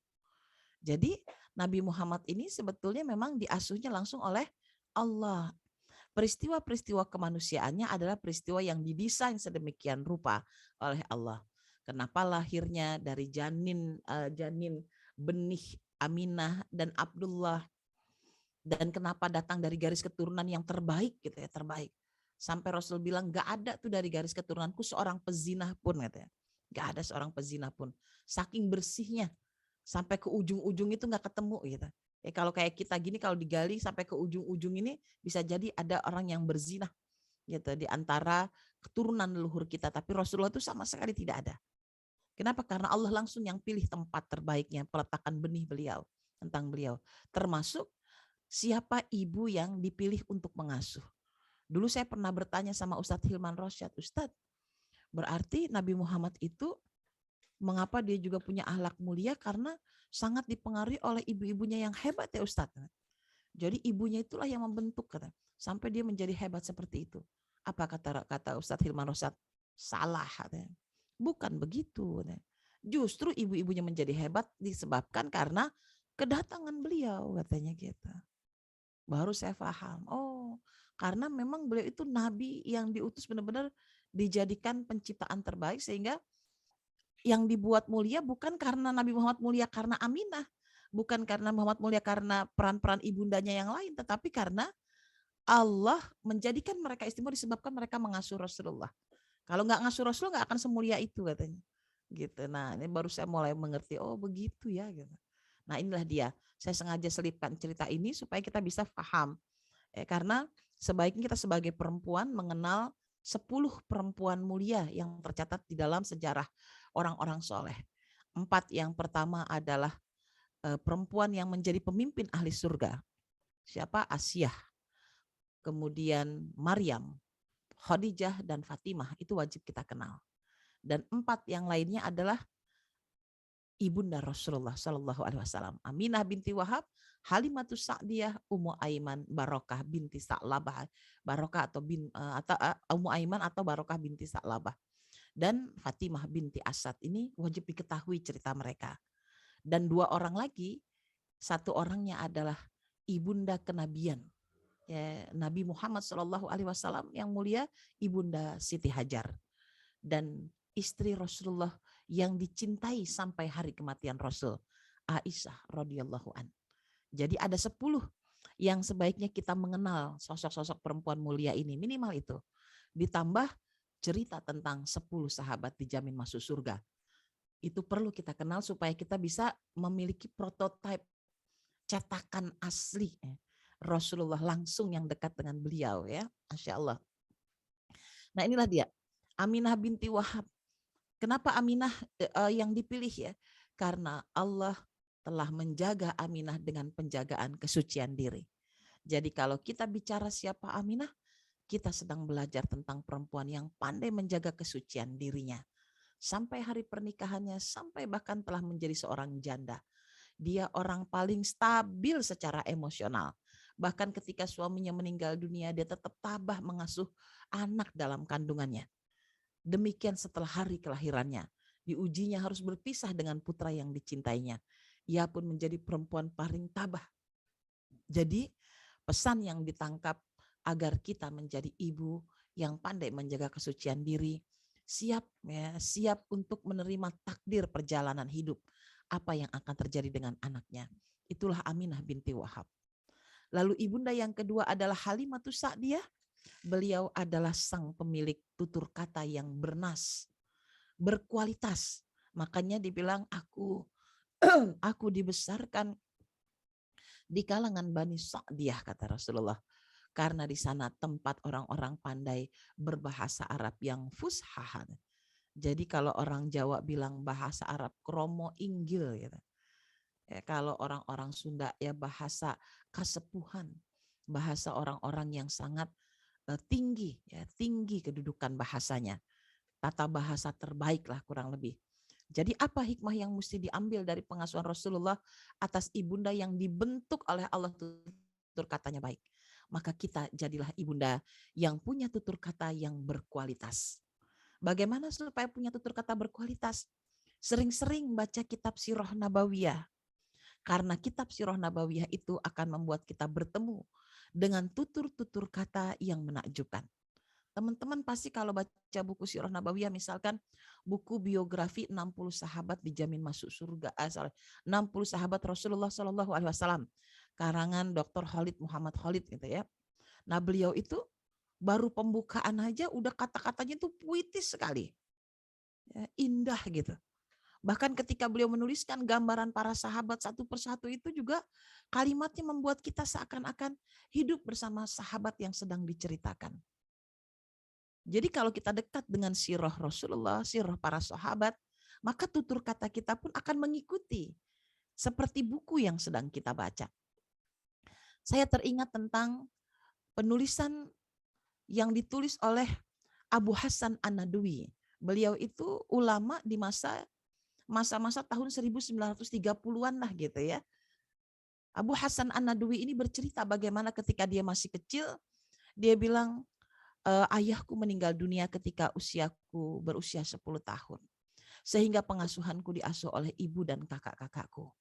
Jadi Nabi Muhammad ini sebetulnya memang diasuhnya langsung oleh Allah. Peristiwa-peristiwa kemanusiaannya adalah peristiwa yang didesain sedemikian rupa oleh Allah. Kenapa lahirnya dari janin benih Aminah dan Abdullah, dan kenapa datang dari garis keturunan yang terbaik gitu ya, terbaik. Sampai Rasul bilang gak ada tuh dari garis keturunanku seorang pezinah pun katanya. Gak ada seorang pezinah pun. Saking bersihnya sampai ke ujung-ujung itu gak ketemu gitu. Ya kalau kayak kita gini kalau digali sampai ke ujung-ujung ini bisa jadi ada orang yang berzinah gitu di antara keturunan leluhur kita, tapi Rasulullah itu sama sekali tidak ada. Kenapa? Karena Allah langsung yang pilih tempat terbaiknya, peletakan benih beliau, tentang beliau. Termasuk siapa ibu yang dipilih untuk mengasuh. Dulu saya pernah bertanya sama Ustadz Hilman Rosyad, Ustadz, berarti Nabi Muhammad itu mengapa dia juga punya akhlak mulia? Karena sangat dipengaruhi oleh ibu-ibunya yang hebat ya Ustadz. Jadi ibunya itulah yang membentuk kata, sampai dia menjadi hebat seperti itu. Apa kata Ustadz Hilman Rosyad? Salah katanya. Bukan begitu. Justru ibu-ibunya menjadi hebat disebabkan karena kedatangan beliau katanya gitu. Baru saya paham. Oh, karena memang beliau itu nabi yang diutus benar-benar dijadikan penciptaan terbaik, sehingga yang dibuat mulia bukan karena Nabi Muhammad mulia karena Aminah, bukan karena Muhammad mulia karena peran-peran ibundanya yang lain, tetapi karena Allah menjadikan mereka istimewa disebabkan mereka mengasuh Rasulullah. Kalau nggak ngasuh Rasulullah nggak akan semulia itu katanya. Gitu. Nah ini baru saya mulai mengerti, oh begitu ya. Gitu. Nah inilah dia, saya sengaja selipkan cerita ini supaya kita bisa paham. Karena sebaiknya kita sebagai perempuan mengenal 10 perempuan mulia yang tercatat di dalam sejarah orang-orang soleh. 4 yang pertama adalah perempuan yang menjadi pemimpin ahli surga. Siapa? Asyah. Kemudian Maryam, Khadijah, dan Fatimah. Itu wajib kita kenal. Dan 4 yang lainnya adalah ibunda Rasulullah Shallallahu Alaihi Wasallam. Aminah binti Wahab, Halimatus Sa'diyah, Ummu Aiman, Barokah binti Sa'labah, Barokah atau Ummu Aiman atau Barokah binti Sa'labah, dan Fatimah binti Asad. Ini wajib diketahui cerita mereka. Dan 2 orang lagi, satu orangnya adalah ibunda kenabian, ya, Nabi Muhammad Shallallahu Alaihi Wasallam yang mulia, ibunda Siti Hajar, dan istri Rasulullah yang dicintai sampai hari kematian Rasul, Aisyah radhiyallahu an. Jadi ada 10 yang sebaiknya kita mengenal sosok-sosok perempuan mulia ini, minimal itu. Ditambah cerita tentang 10 sahabat dijamin masuk surga. Itu perlu kita kenal supaya kita bisa memiliki prototipe cetakan asli Rasulullah langsung yang dekat dengan beliau ya, Masya Allah. Nah inilah dia, Aminah binti Wahab. Kenapa Aminah yang dipilih ya? Karena Allah telah menjaga Aminah dengan penjagaan kesucian diri. Jadi kalau kita bicara siapa Aminah, kita sedang belajar tentang perempuan yang pandai menjaga kesucian dirinya. Sampai hari pernikahannya, sampai bahkan telah menjadi seorang janda. Dia orang paling stabil secara emosional. Bahkan ketika suaminya meninggal dunia, dia tetap tabah mengasuh anak dalam kandungannya. Demikian setelah hari kelahirannya. Diujinya harus berpisah dengan putra yang dicintainya. Ia pun menjadi perempuan paling tabah. Jadi pesan yang ditangkap agar kita menjadi ibu yang pandai menjaga kesucian diri, siap untuk menerima takdir perjalanan hidup, apa yang akan terjadi dengan anaknya. Itulah Aminah binti Wahab. Lalu ibunda yang kedua adalah Halimatus Sa'diyah. Beliau adalah sang pemilik tutur kata yang bernas, berkualitas. Makanya dibilang aku dibesarkan di kalangan Bani Sa'diyah, kata Rasulullah. Karena di sana tempat orang-orang pandai berbahasa Arab yang fushah. Jadi kalau orang Jawa bilang bahasa Arab kromo inggil gitu. Ya, kalau orang-orang Sunda ya bahasa kasepuhan, bahasa orang-orang yang sangat tinggi, ya, tinggi kedudukan bahasanya. Tata bahasa terbaik lah kurang lebih. Jadi apa hikmah yang mesti diambil dari pengasuhan Rasulullah atas ibunda yang dibentuk oleh Allah tutur katanya baik. maka kita jadilah ibunda yang punya tutur kata yang berkualitas. Bagaimana supaya punya tutur kata berkualitas? Sering-sering baca kitab Sirah Nabawiyah. Karena kitab Sirah Nabawiyah itu akan membuat kita bertemu dengan tutur-tutur kata yang menakjubkan. Teman-teman pasti kalau baca buku Sirah Nabawiyah, misalkan buku biografi 60 sahabat dijamin masuk surga, 60 sahabat Rasulullah SAW, karangan Dr. Khalid Muhammad Khalid gitu ya. Nah beliau itu baru pembukaan aja udah kata-katanya itu puitis sekali, ya, indah gitu. Bahkan ketika beliau menuliskan gambaran para sahabat satu persatu itu juga kalimatnya membuat kita seakan-akan hidup bersama sahabat yang sedang diceritakan. Jadi kalau kita dekat dengan sirah Rasulullah, sirah para sahabat, maka tutur kata kita pun akan mengikuti seperti buku yang sedang kita baca. Saya teringat tentang penulisan yang ditulis oleh Abu Hasan An-Nadwi. Beliau itu ulama di masa-masa tahun 1930-an lah gitu ya. Abu Hasan An-Nadwi ini bercerita bagaimana ketika dia masih kecil, dia bilang, ayahku meninggal dunia ketika usiaku berusia 10 tahun. Sehingga pengasuhanku diasuh oleh ibu dan kakak-kakakku.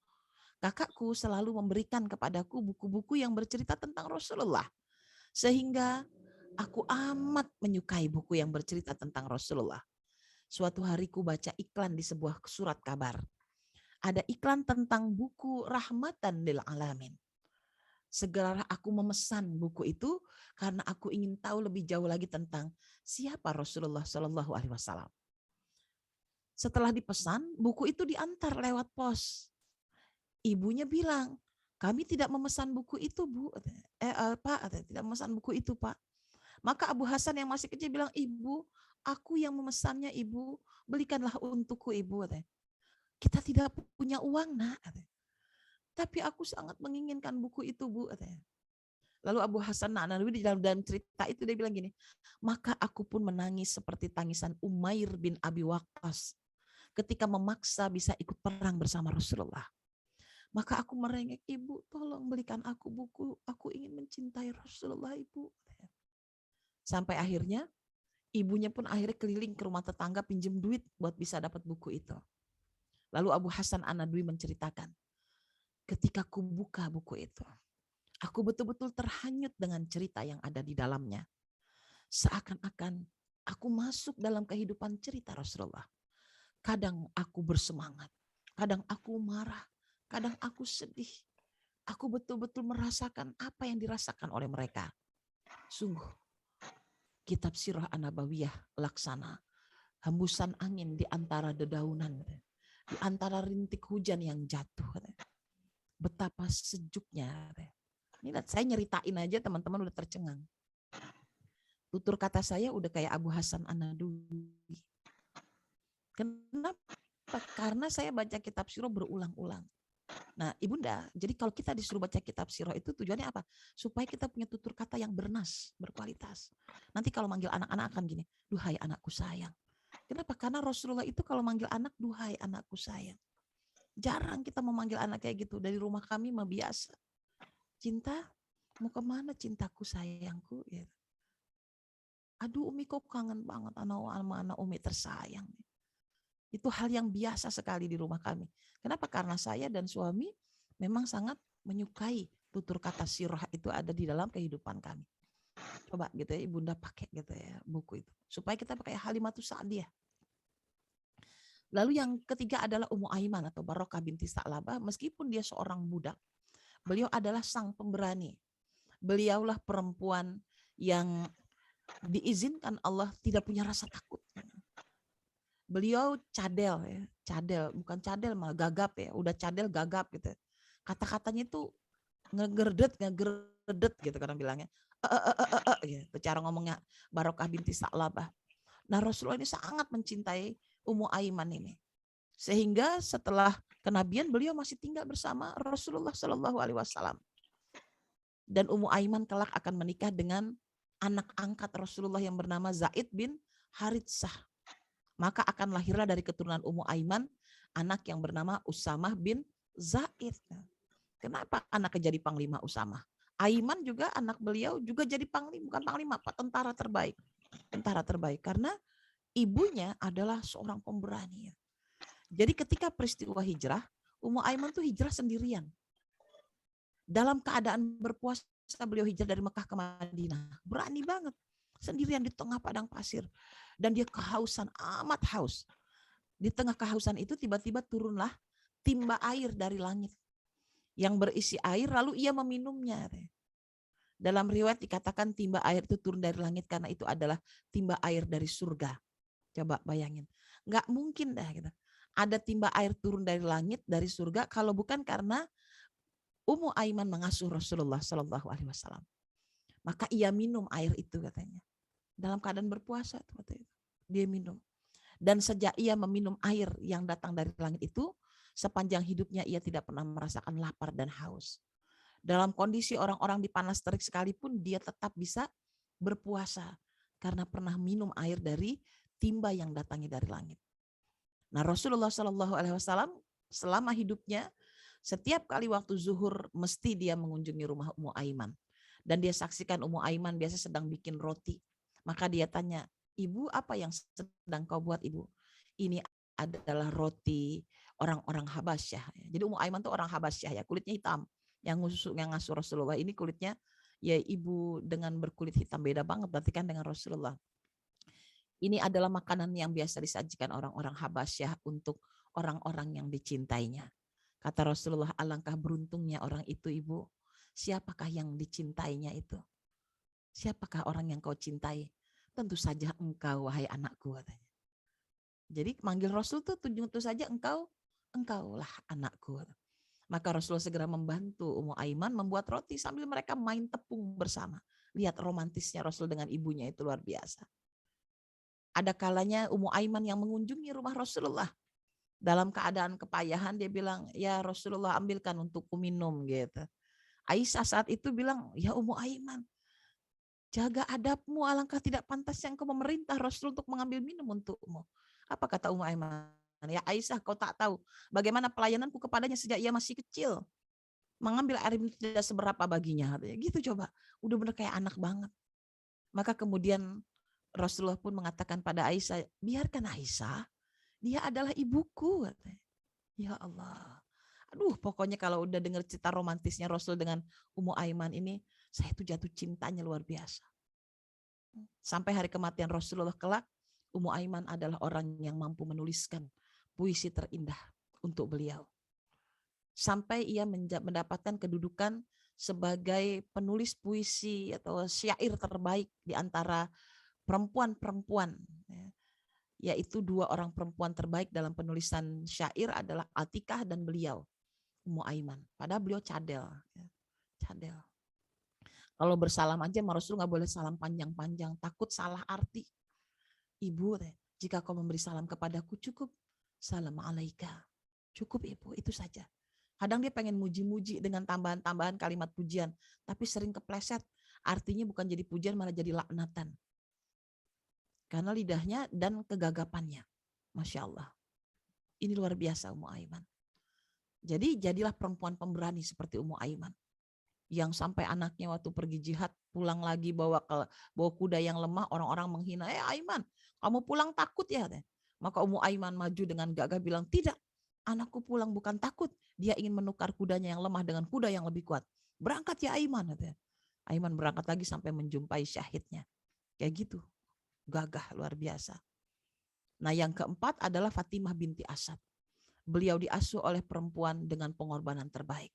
Kakakku selalu memberikan kepadaku buku-buku yang bercerita tentang Rasulullah. Sehingga aku amat menyukai buku yang bercerita tentang Rasulullah. Suatu hari ku baca iklan di sebuah surat kabar. Ada iklan tentang buku Rahmatan lil Alamin. Segera aku memesan buku itu karena aku ingin tahu lebih jauh lagi tentang siapa Rasulullah Shallallahu Alaihi Wasallam. Setelah dipesan, buku itu diantar lewat pos. Ibunya bilang, kami tidak memesan buku itu, Bu. Pak, tidak memesan buku itu, Pak. Maka Abu Hasan yang masih kecil bilang, Ibu, aku yang memesannya, Ibu. Belikanlah untukku, Ibu. Kita tidak punya uang, Nak. Tapi aku sangat menginginkan buku itu, Bu. Lalu Abu Hasan An-Nadwi di dalam cerita itu dia bilang gini, maka aku pun menangis seperti tangisan Umair bin Abi Waqqas ketika memaksa bisa ikut perang bersama Rasulullah. Maka aku merengek, Ibu tolong belikan aku buku, aku ingin mencintai Rasulullah, Ibu. Sampai akhirnya ibunya pun akhirnya keliling ke rumah tetangga pinjam duit buat bisa dapat buku itu. Lalu Abu Hasan An-Nadwi menceritakan, ketika ku buka buku itu, aku betul-betul terhanyut dengan cerita yang ada di dalamnya. Seakan-akan aku masuk dalam kehidupan cerita Rasulullah. Kadang aku bersemangat, kadang aku marah, kadang aku sedih. Aku betul-betul merasakan apa yang dirasakan oleh mereka. Sungguh, kitab Sirah An-Nabawiyah laksana hembusan angin di antara dedaunan, di antara rintik hujan yang jatuh. Betapa sejuknya. Ini saya nyeritain aja teman-teman udah tercengang. Tutur kata saya udah kayak Abu Hasan An-Nadwi. Kenapa? Karena saya baca kitab Sirah berulang-ulang. Nah, Ibunda, jadi kalau kita disuruh baca kitab Sirah itu tujuannya apa? Supaya kita punya tutur kata yang bernas, berkualitas. Nanti kalau manggil anak-anak akan gini, duhai anakku sayang. Kenapa? Karena Rasulullah itu kalau manggil anak, duhai anakku sayang. Jarang kita memanggil anak kayak gitu. Dari rumah kami mah biasa. Cinta, mau kemana cintaku sayangku? Ya. Aduh Umi kok kangen banget anak Umi tersayang. Itu hal yang biasa sekali di rumah kami. Kenapa? Karena saya dan suami memang sangat menyukai tutur kata sirah itu ada di dalam kehidupan kami. Coba gitu ya Ibunda pakai gitu ya buku itu. Supaya kita pakai Halimatus Sa'diyah. Lalu yang ketiga adalah Ummu Aiman atau Barokah binti Sa'labah. Meskipun dia seorang budak, beliau adalah sang pemberani. Beliaulah perempuan yang diizinkan Allah tidak punya rasa takut. Beliau cadel ya, cadel bukan cadel malah gagap ya, udah cadel gagap gitu. Kata-katanya itu ngegerdet gitu kadang bilangnya. Gitu cara ngomongnya Barokah binti Sa'labah. Nah Rasulullah ini sangat mencintai Ummu Aiman ini. Sehingga setelah kenabian beliau masih tinggal bersama Rasulullah Shallallahu Alaihi Wasallam. Dan Ummu Aiman kelak akan menikah dengan anak angkat Rasulullah yang bernama Zaid bin Haritsah. Maka akan lahirlah dari keturunan Ummu Aiman anak yang bernama Usamah bin Zaid. Kenapa anaknya jadi panglima Usamah? Aiman juga anak beliau juga jadi panglima, bukan panglima, Pak, tentara terbaik. Tentara terbaik karena ibunya adalah seorang pemberani. Jadi ketika peristiwa hijrah, Ummu Aiman tuh hijrah sendirian. Dalam keadaan berpuasa beliau hijrah dari Mekah ke Madinah. Berani banget. Sendirian di tengah padang pasir. Dan dia kehausan, amat haus. Di tengah kehausan itu tiba-tiba turunlah timba air dari langit. Yang berisi air lalu ia meminumnya. Dalam riwayat dikatakan timba air itu turun dari langit karena itu adalah timba air dari surga. Coba bayangin. Nggak mungkin dah gitu. Ada timba air turun dari langit, dari surga, kalau bukan karena Ummu Aiman mengasuh Rasulullah Shallallahu Alaihi Wasallam. Maka ia minum air itu katanya. Dalam keadaan berpuasa katanya. Dia minum. Dan sejak ia meminum air yang datang dari langit itu, sepanjang hidupnya ia tidak pernah merasakan lapar dan haus. Dalam kondisi orang-orang dipanas terik sekalipun dia tetap bisa berpuasa karena pernah minum air dari timba yang datangnya dari langit. Nah, Rasulullah Shallallahu Alaihi Wasallam selama hidupnya setiap kali waktu zuhur mesti dia mengunjungi rumah Ummu Aiman dan dia saksikan Ummu Aiman biasa sedang bikin roti. Maka dia tanya, ibu apa yang sedang kau buat ibu? Ini adalah roti orang-orang Habasyah. Jadi Ummu Aiman tuh orang Habasyah ya, kulitnya hitam. Yang ngasuh Rasulullah ini kulitnya ya ibu dengan berkulit hitam, beda banget berarti kan dengan Rasulullah. Ini adalah makanan yang biasa disajikan orang-orang Habasyah untuk orang-orang yang dicintainya. Kata Rasulullah, alangkah beruntungnya orang itu ibu. Siapakah yang dicintainya itu? Siapakah orang yang kau cintai? Tentu saja engkau, wahai anakku, katanya. Jadi manggil Rasul tuh tentu saja engkaulah anakku. Maka Rasulullah segera membantu Ummu Aiman membuat roti sambil mereka main tepung bersama. Lihat romantisnya Rasul dengan ibunya itu luar biasa. Ada kalanya Ummu Aiman yang mengunjungi rumah Rasulullah. Dalam keadaan kepayahan dia bilang, ya Rasulullah ambilkan untukku minum gitu. Aisyah saat itu bilang, ya Ummu Aiman, jaga adabmu, alangkah tidak pantasnya engkau memerintah Rasul untuk mengambil minum untukmu. Apa kata Ummu Aiman? Ya Aisyah, kau tak tahu bagaimana pelayananku kepadanya sejak ia masih kecil. Mengambil air itu tidak seberapa baginya. Gitu coba, udah bener kayak anak banget. Maka kemudian Rasulullah pun mengatakan pada Aisyah, biarkan Aisyah, dia adalah ibuku. Ya Allah. Aduh, pokoknya kalau udah dengar cerita romantisnya Rasul dengan Ummu Aiman ini, saya tuh jatuh cintanya luar biasa. Sampai hari kematian Rasulullah kelak, Ummu Aiman adalah orang yang mampu menuliskan puisi terindah untuk beliau. Sampai ia mendapatkan kedudukan sebagai penulis puisi atau syair terbaik di antara perempuan-perempuan, yaitu dua orang perempuan terbaik dalam penulisan syair adalah Atikah dan beliau, Ummu Aiman. Padahal beliau cadel. Kalau bersalam aja Rasul nggak boleh salam panjang-panjang, takut salah arti. Ibu, jika kau memberi salam kepadaku cukup salam alaika. Cukup ibu, itu saja. Kadang dia pengen muji-muji dengan tambahan-tambahan kalimat pujian, tapi sering kepleset. Artinya bukan jadi pujian, malah jadi laknatan. Karena lidahnya dan kegagapannya. Masya Allah. Ini luar biasa Ummu Aiman. Jadi jadilah perempuan pemberani seperti Ummu Aiman. Yang sampai anaknya waktu pergi jihad pulang lagi bawa kuda yang lemah, orang-orang menghina, Aiman, kamu pulang takut ya? Maka Ummu Aiman maju dengan gagah bilang, tidak, anakku pulang bukan takut, dia ingin menukar kudanya yang lemah dengan kuda yang lebih kuat. Berangkat ya Aiman. Aiman berangkat lagi sampai menjumpai syahidnya. Kayak gitu, gagah luar biasa. Nah yang keempat adalah Fatimah binti Asad. Beliau diasuh oleh perempuan dengan pengorbanan terbaik.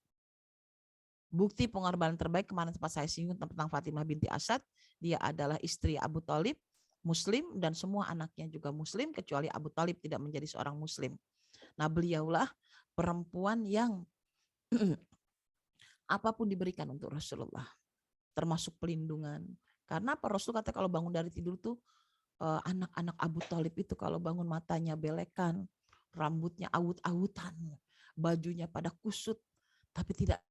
Bukti pengorbanan terbaik kemarin tempat saya singgung tentang Fatimah binti Asad, dia adalah istri Abu Thalib, Muslim, dan semua anaknya juga Muslim, kecuali Abu Thalib tidak menjadi seorang Muslim. Nah beliaulah perempuan yang apapun diberikan untuk Rasulullah, termasuk pelindungan. Karena apa? Rasul kata kalau bangun dari tidur tuh anak-anak Abu Thalib itu kalau bangun matanya belekan, rambutnya awut-awutan, bajunya pada kusut, tapi tidak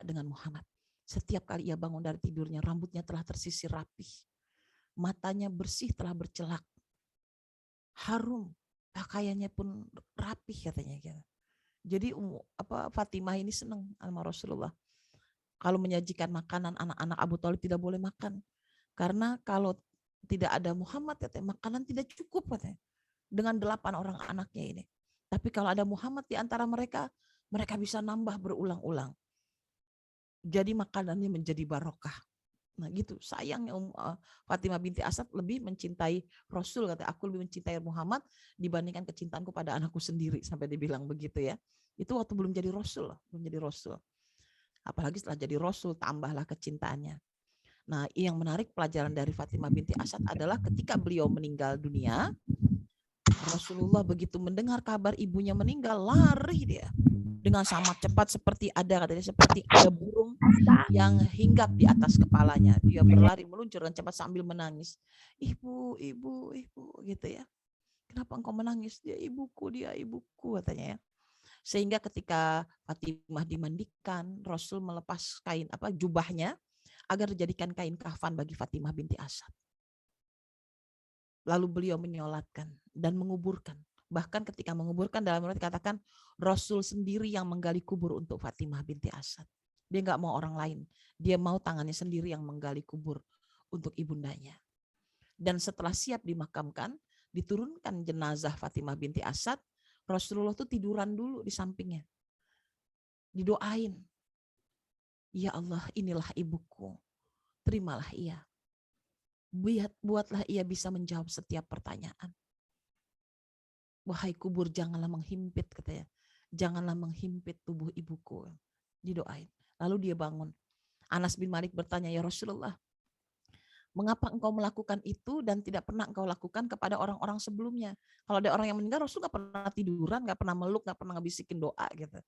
dengan Muhammad. Setiap kali ia bangun dari tidurnya, rambutnya telah tersisir rapih, matanya bersih telah bercelak, harum, pakaiannya pun rapih katanya. Jadi Fatimah ini senang sama Rasulullah. Kalau menyajikan makanan, anak-anak Abu Thalib tidak boleh makan. Karena kalau tidak ada Muhammad, katanya, makanan tidak cukup, katanya, dengan 8 orang anaknya ini. Tapi kalau ada Muhammad di antara mereka, mereka bisa nambah berulang-ulang. Jadi makanannya menjadi barokah. Nah gitu, sayangnya Fatimah binti Asad lebih mencintai Rasul, kata, aku lebih mencintai Muhammad dibandingkan kecintaanku pada anakku sendiri, sampai dibilang begitu ya. Itu waktu belum jadi Rasul, belum jadi Rasul. Apalagi setelah jadi Rasul, tambahlah kecintaannya. Nah, yang menarik pelajaran dari Fatimah binti Asad adalah ketika beliau meninggal dunia, Rasulullah begitu mendengar kabar ibunya meninggal, lari dia dengan sangat cepat, seperti ada, katanya, seperti ada burung yang hinggap di atas kepalanya. Dia berlari meluncur dengan cepat sambil menangis. Ibu, ibu, ibu, gitu ya. Kenapa engkau menangis? Dia ibuku, katanya ya. Sehingga ketika Fatimah dimandikan, Rasul melepas kain jubahnya agar dijadikan kain kafan bagi Fatimah binti Asad. Lalu beliau menyolatkan dan menguburkan. Bahkan ketika menguburkan, dalam riwayat dikatakan Rasul sendiri yang menggali kubur untuk Fatimah binti Asad. Dia nggak mau orang lain. Dia mau tangannya sendiri yang menggali kubur untuk ibundanya. Dan setelah siap dimakamkan, diturunkan jenazah Fatimah binti Asad, Rasulullah tuh tiduran dulu di sampingnya. Didoain. Ya Allah, inilah ibuku. Terimalah ia. Buatlah ia bisa menjawab setiap pertanyaan. Wahai kubur, janganlah menghimpit, katanya. Janganlah menghimpit tubuh ibuku. Didoain. Lalu dia bangun. Anas bin Malik bertanya, ya Rasulullah, mengapa engkau melakukan itu dan tidak pernah engkau lakukan kepada orang-orang sebelumnya? Kalau ada orang yang meninggal, Rasul gak pernah tiduran, gak pernah meluk, gak pernah ngebisikin doa gitu.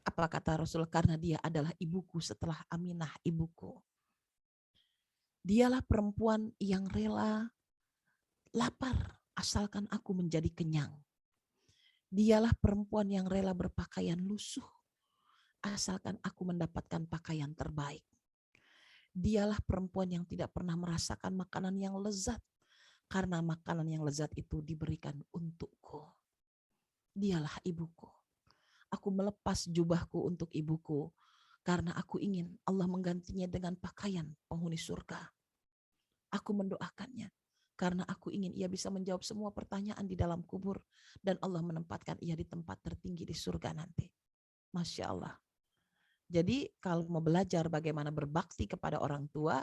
Apa kata Rasul? Karena dia adalah ibuku setelah Aminah ibuku. Dialah perempuan yang rela lapar asalkan aku menjadi kenyang. Dialah perempuan yang rela berpakaian lusuh asalkan aku mendapatkan pakaian terbaik. Dialah perempuan yang tidak pernah merasakan makanan yang lezat karena makanan yang lezat itu diberikan untukku. Dialah ibuku. Aku melepas jubahku untuk ibuku karena aku ingin Allah menggantinya dengan pakaian penghuni surga. Aku mendoakannya karena aku ingin ia bisa menjawab semua pertanyaan di dalam kubur dan Allah menempatkan ia di tempat tertinggi di surga nanti. Masya Allah. Jadi kalau mau belajar bagaimana berbakti kepada orang tua,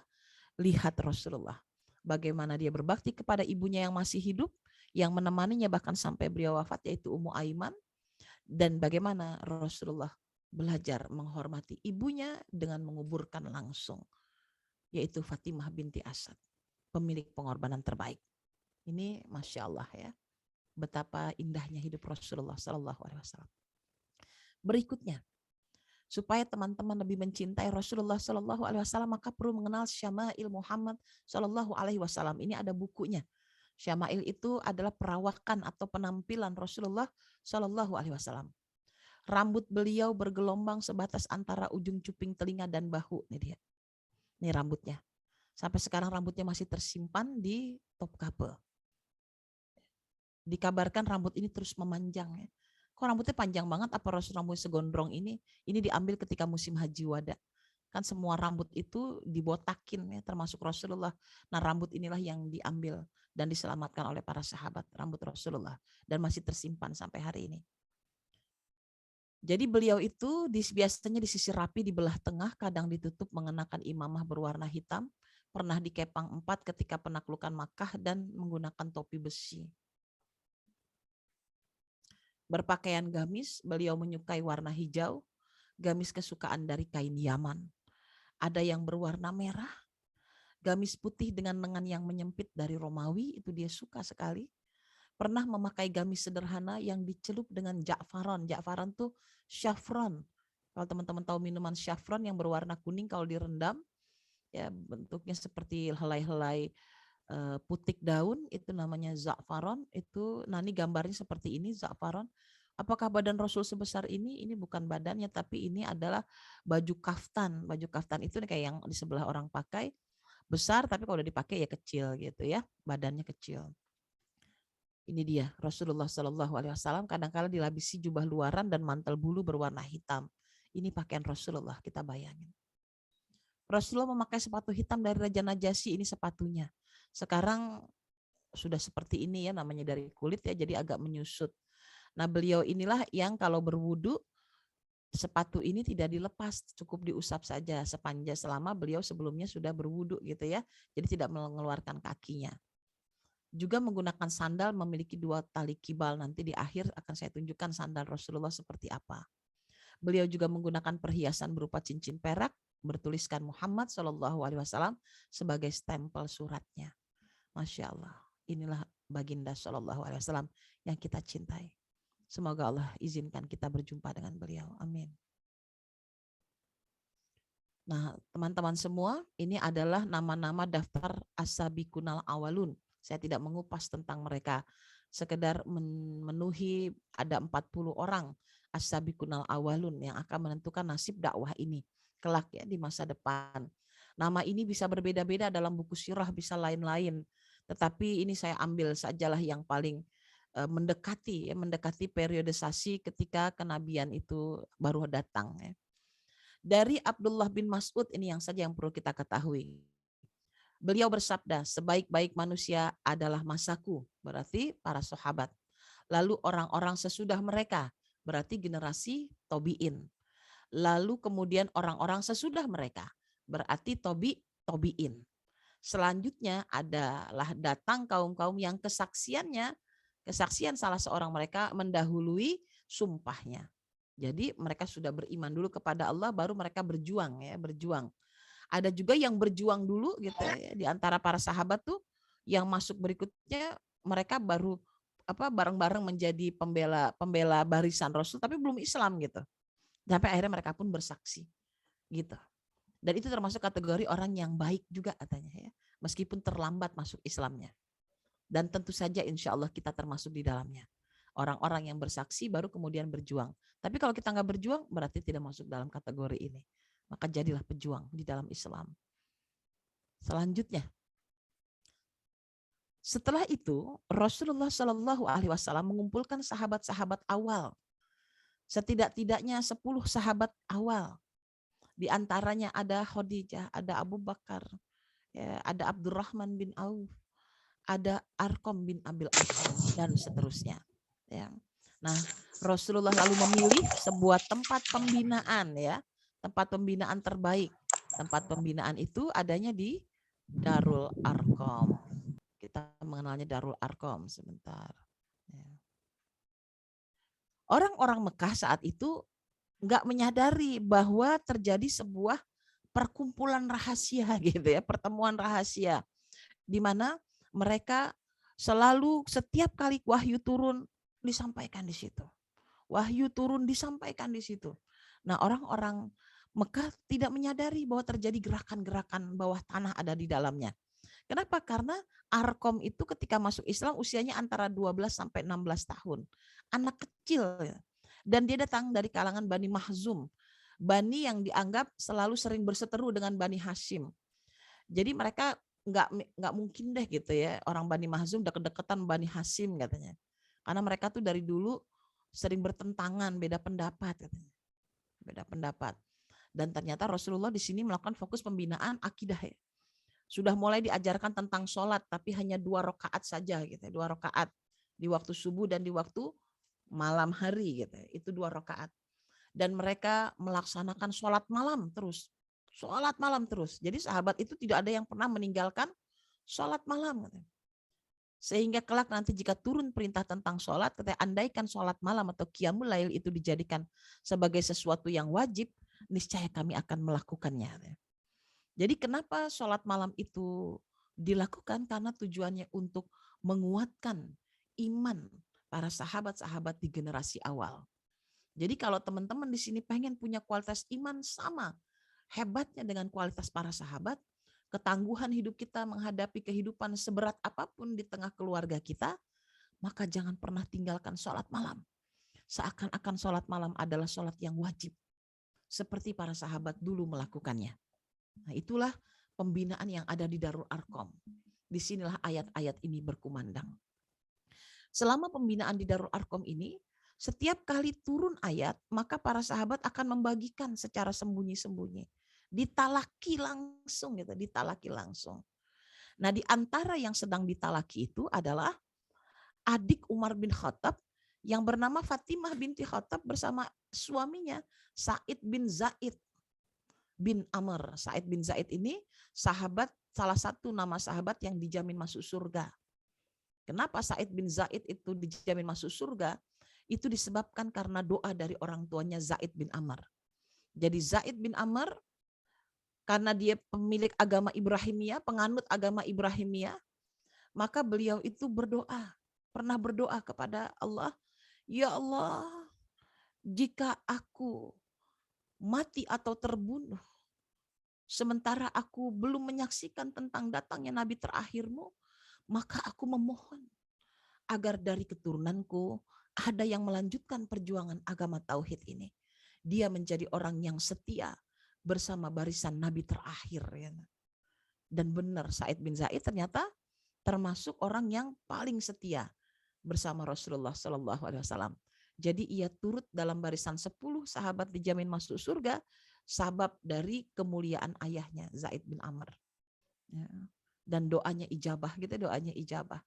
lihat Rasulullah. Bagaimana dia berbakti kepada ibunya yang masih hidup, yang menemaninya bahkan sampai beliau wafat, yaitu Ummu Aiman. Dan bagaimana Rasulullah belajar menghormati ibunya dengan menguburkan langsung, yaitu Fatimah binti Asad, pemilik pengorbanan terbaik. Ini Masya Allah ya, betapa indahnya hidup Rasulullah SAW. Berikutnya, supaya teman-teman lebih mencintai Rasulullah SAW, maka perlu mengenal Syama'il Muhammad SAW. Ini ada bukunya. Syama'il itu adalah perawakan atau penampilan Rasulullah SAW. Rambut beliau bergelombang sebatas antara ujung cuping telinga dan bahu. Ini dia. Ini rambutnya. Sampai sekarang rambutnya masih tersimpan di Topkapi. Dikabarkan rambut ini terus memanjang. Ya. Kok rambutnya panjang banget, apa Rasul rambutnya segondrong ini? Ini diambil ketika musim haji wada. Kan semua rambut itu dibotakin ya, termasuk Rasulullah. Nah rambut inilah yang diambil dan diselamatkan oleh para sahabat, rambut Rasulullah. Dan masih tersimpan sampai hari ini. Jadi beliau itu biasanya disisir rapi di belah tengah, kadang ditutup mengenakan imamah berwarna hitam, pernah dikepang 4 ketika penaklukan Makkah dan menggunakan topi besi. Berpakaian gamis, beliau menyukai warna hijau, gamis kesukaan dari kain Yaman. Ada yang berwarna merah, gamis putih dengan lengan yang menyempit dari Romawi, itu dia suka sekali. Pernah memakai gamis sederhana yang dicelup dengan ja'faron. Ja'faron tuh saffron. Kalau teman-teman tahu minuman saffron yang berwarna kuning kalau direndam, ya bentuknya seperti helai-helai putik daun, itu namanya za'faron. Itu, nah ini gambarnya seperti ini, za'faron. Apakah badan Rasul sebesar ini? Ini bukan badannya, tapi ini adalah baju kaftan. Baju kaftan itu kayak yang di sebelah orang pakai, besar, tapi kalau udah dipakai ya kecil gitu ya, badannya kecil. Ini dia Rasulullah SAW kadang-kala dilabisi jubah luaran dan mantel bulu berwarna hitam. Ini pakaian Rasulullah, kita bayangin. Rasulullah memakai sepatu hitam dari Raja Najasyi, ini sepatunya. Sekarang sudah seperti ini ya, namanya dari kulit ya, jadi agak menyusut. Nah, beliau inilah yang kalau berwudu, sepatu ini tidak dilepas, cukup diusap saja sepanjang selama beliau sebelumnya sudah berwudu gitu ya. Jadi tidak mengeluarkan kakinya. Juga menggunakan sandal memiliki 2 tali kibal, nanti di akhir akan saya tunjukkan sandal Rasulullah seperti apa. Beliau juga menggunakan perhiasan berupa cincin perak bertuliskan Muhammad SAW sebagai stempel suratnya. Masya Allah, inilah baginda SAW yang kita cintai. Semoga Allah izinkan kita berjumpa dengan beliau. Amin. Nah, teman-teman semua, ini adalah nama-nama daftar as-sabiqunal awalun. Saya tidak mengupas tentang mereka, sekedar memenuhi ada 40 orang as-sabiqunal awalun yang akan menentukan nasib dakwah ini kelak ya di masa depan. Nama ini bisa berbeda-beda dalam buku sirah, bisa lain-lain. Tetapi ini saya ambil sajalah yang paling mendekati periodisasi ketika kenabian itu baru datang ya. Dari Abdullah bin Mas'ud, ini yang saja yang perlu kita ketahui. Beliau bersabda, sebaik-baik manusia adalah masaku, berarti para sahabat. Lalu orang-orang sesudah mereka, berarti generasi Tobi'in. Lalu kemudian orang-orang sesudah mereka, berarti Tobi'in. Selanjutnya adalah datang kaum-kaum yang kesaksian salah seorang mereka mendahului sumpahnya. Jadi mereka sudah beriman dulu kepada Allah, baru mereka berjuang. Ada juga yang berjuang dulu gitu ya, di antara para sahabat tuh yang masuk berikutnya mereka baru bareng-bareng menjadi pembela barisan Rasul tapi belum Islam gitu. Sampai akhirnya mereka pun bersaksi gitu. Dan itu termasuk kategori orang yang baik juga katanya ya, meskipun terlambat masuk Islamnya. Dan tentu saja insya Allah kita termasuk di dalamnya. Orang-orang yang bersaksi baru kemudian berjuang. Tapi kalau kita nggak berjuang berarti tidak masuk dalam kategori ini. Maka jadilah pejuang di dalam Islam. Selanjutnya, setelah itu Rasulullah SAW mengumpulkan sahabat-sahabat awal. Setidak-tidaknya 10 sahabat awal. Di antaranya ada Khadijah, ada Abu Bakar, ya, ada Abdurrahman bin Auf, ada Arqam bin Abil As, dan seterusnya. Ya. Nah, Rasulullah lalu memilih sebuah tempat pembinaan ya, tempat pembinaan terbaik. Tempat pembinaan itu adanya di Darul Arqam. Kita mengenalnya Darul Arqam sebentar. Ya. Orang-orang Mekah saat itu nggak menyadari bahwa terjadi sebuah perkumpulan rahasia gitu ya, pertemuan rahasia di mana mereka selalu setiap kali wahyu turun disampaikan di situ. Wahyu turun disampaikan di situ. Nah, orang-orang Mekah tidak menyadari bahwa terjadi gerakan-gerakan bawah tanah ada di dalamnya. Kenapa? Karena Arqam itu ketika masuk Islam usianya antara 12 sampai 16 tahun. Anak kecil. Dan dia datang dari kalangan Bani Mahzum. Bani yang dianggap selalu sering berseteru dengan Bani Hashim. Jadi mereka nggak mungkin deh gitu ya, orang Bani Mahzum deket-deketan Bani Hashim katanya. Karena mereka tuh dari dulu sering bertentangan, beda pendapat katanya. Beda pendapat. Dan ternyata Rasulullah di sini melakukan fokus pembinaan akidah ya. Sudah mulai diajarkan tentang sholat, tapi hanya 2 rakaat saja gitu, 2 rakaat di waktu subuh dan di waktu malam hari gitu. Itu 2 rakaat. Dan mereka melaksanakan sholat malam terus. Sholat malam terus. Jadi sahabat itu tidak ada yang pernah meninggalkan sholat malam. Sehingga kelak nanti jika turun perintah tentang sholat, andaikan sholat malam atau qiyamul lail itu dijadikan sebagai sesuatu yang wajib, niscaya kami akan melakukannya. Jadi kenapa sholat malam itu dilakukan? Karena tujuannya untuk menguatkan iman para sahabat-sahabat di generasi awal. Jadi kalau teman-teman di sini pengen punya kualitas iman sama hebatnya dengan kualitas para sahabat, ketangguhan hidup kita menghadapi kehidupan seberat apapun di tengah keluarga kita, maka jangan pernah tinggalkan sholat malam. Seakan-akan sholat malam adalah sholat yang wajib. Seperti para sahabat dulu melakukannya. Nah, itulah pembinaan yang ada di Darul Arqam. Disinilah ayat-ayat ini berkumandang. Selama pembinaan di Darul Arqam ini, Setiap kali turun ayat, maka para sahabat akan membagikan secara sembunyi-sembunyi. Ditalaki langsung gitu, ditalaki langsung. Nah, di antara yang sedang ditalaki itu adalah adik Umar bin Khattab yang bernama Fatimah binti Khattab bersama suaminya Said bin Zaid bin Amr. Said bin Zaid ini sahabat, salah satu nama sahabat yang dijamin masuk surga. Kenapa Said bin Zaid itu dijamin masuk surga? Itu disebabkan karena doa dari orang tuanya Zaid bin Amr. Jadi Zaid bin Amr karena dia pemilik agama Ibrahimiyah, penganut agama Ibrahimiyah, maka beliau itu berdoa, pernah berdoa kepada Allah, ya Allah, jika aku mati atau terbunuh, sementara aku belum menyaksikan tentang datangnya Nabi terakhirmu, maka aku memohon agar dari keturunanku ada yang melanjutkan perjuangan agama tauhid ini. Dia menjadi orang yang setia bersama barisan Nabi terakhir. Dan benar Said bin Zaid ternyata termasuk orang yang paling setia bersama Rasulullah SAW. Jadi ia turut dalam barisan 10 sahabat dijamin masuk surga, sabab dari kemuliaan ayahnya Zaid bin Amr. Dan doanya ijabah, gitu, doanya ijabah.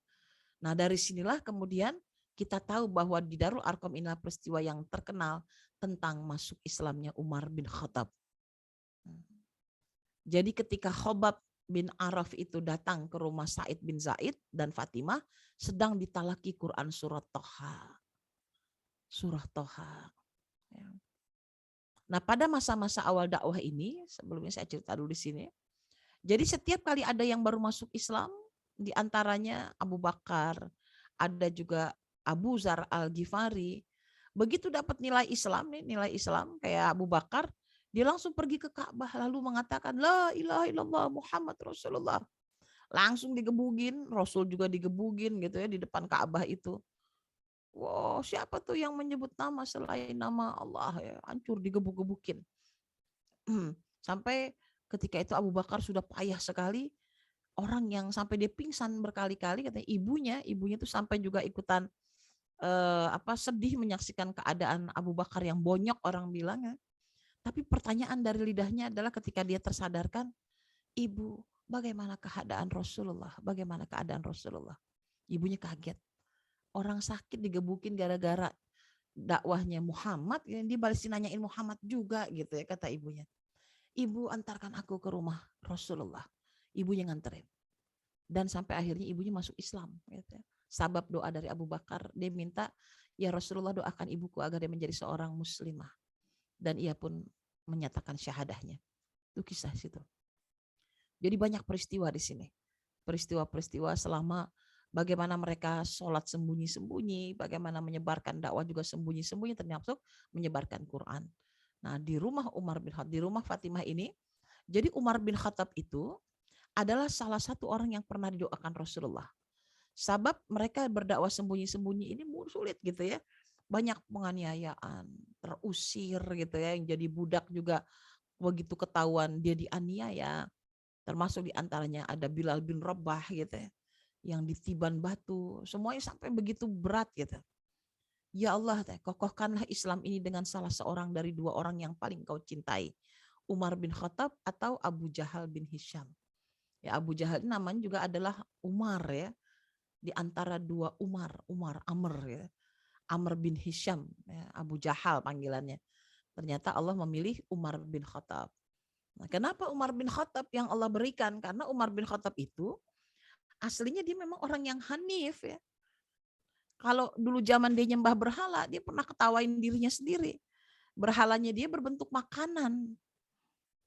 Nah, dari sinilah kemudian kita tahu bahwa di Darul Arqam inilah peristiwa yang terkenal tentang masuk Islamnya Umar bin Khattab. Jadi ketika Khobab bin Araf itu datang ke rumah Said bin Zaid dan Fatimah, sedang ditalaki Quran surat Toha. Surah Toha. Nah, pada masa-masa awal dakwah ini, sebelumnya saya cerita dulu di sini. Jadi setiap kali ada yang baru masuk Islam, di antaranya Abu Bakar, ada juga Abu Zar Al-Ghifari. Begitu dapat nilai Islam kayak Abu Bakar, dia langsung pergi ke Ka'bah lalu mengatakan la ilaha illallah Muhammad Rasulullah. Langsung digebugin, Rasul juga digebugin gitu ya di depan Ka'bah itu. Wow, siapa tuh yang menyebut nama selain nama Allah ya, hancur digebuk-gebukin. Sampai ketika itu Abu Bakar sudah payah sekali, orang yang sampai dia pingsan berkali-kali, katanya ibunya tuh sampai juga ikutan sedih menyaksikan keadaan Abu Bakar yang bonyok orang bilangnya. Tapi pertanyaan dari lidahnya adalah ketika dia tersadarkan, ibu, bagaimana keadaan Rasulullah? Bagaimana keadaan Rasulullah? Ibunya kaget. Orang sakit digebukin gara-gara dakwahnya Muhammad, dia balas nanyain Muhammad juga gitu ya, kata ibunya. Ibu antarkan aku ke rumah Rasulullah. Ibunya nganterin. Dan sampai akhirnya ibunya masuk Islam. Gitu ya. Sabab doa dari Abu Bakar, dia minta, ya Rasulullah doakan ibuku agar dia menjadi seorang muslimah. Dan ia pun menyatakan syahadahnya. Itu kisah situ. Jadi banyak peristiwa di sini. Peristiwa-peristiwa selama bagaimana mereka sholat sembunyi-sembunyi, bagaimana menyebarkan dakwah juga sembunyi-sembunyi, termasuk menyebarkan Quran. Nah, di rumah Umar bin Khattab, di rumah Fatimah ini, jadi Umar bin Khattab itu adalah salah satu orang yang pernah didoakan Rasulullah. Sabab mereka berdakwah sembunyi-sembunyi ini sulit gitu ya. Banyak penganiayaan, terusir gitu ya, yang jadi budak juga begitu ketahuan dia dianiaya. Termasuk diantaranya ada Bilal bin Rabah gitu ya, yang ditiban batu, semuanya sampai begitu berat gitu. Ya Allah, kokohkanlah Islam ini dengan salah seorang dari dua orang yang paling kau cintai. Umar bin Khattab atau Abu Jahal bin Hisham. Ya, Abu Jahal namanya juga adalah Umar ya. Di antara dua Umar, Amr ya. Amr bin Hisham, ya, Abu Jahal panggilannya. Ternyata Allah memilih Umar bin Khattab. Nah, kenapa Umar bin Khattab yang Allah berikan? Karena Umar bin Khattab itu aslinya dia memang orang yang hanif ya. Kalau dulu zaman dia nyembah berhala, dia pernah ketawain dirinya sendiri. Berhalanya dia berbentuk makanan.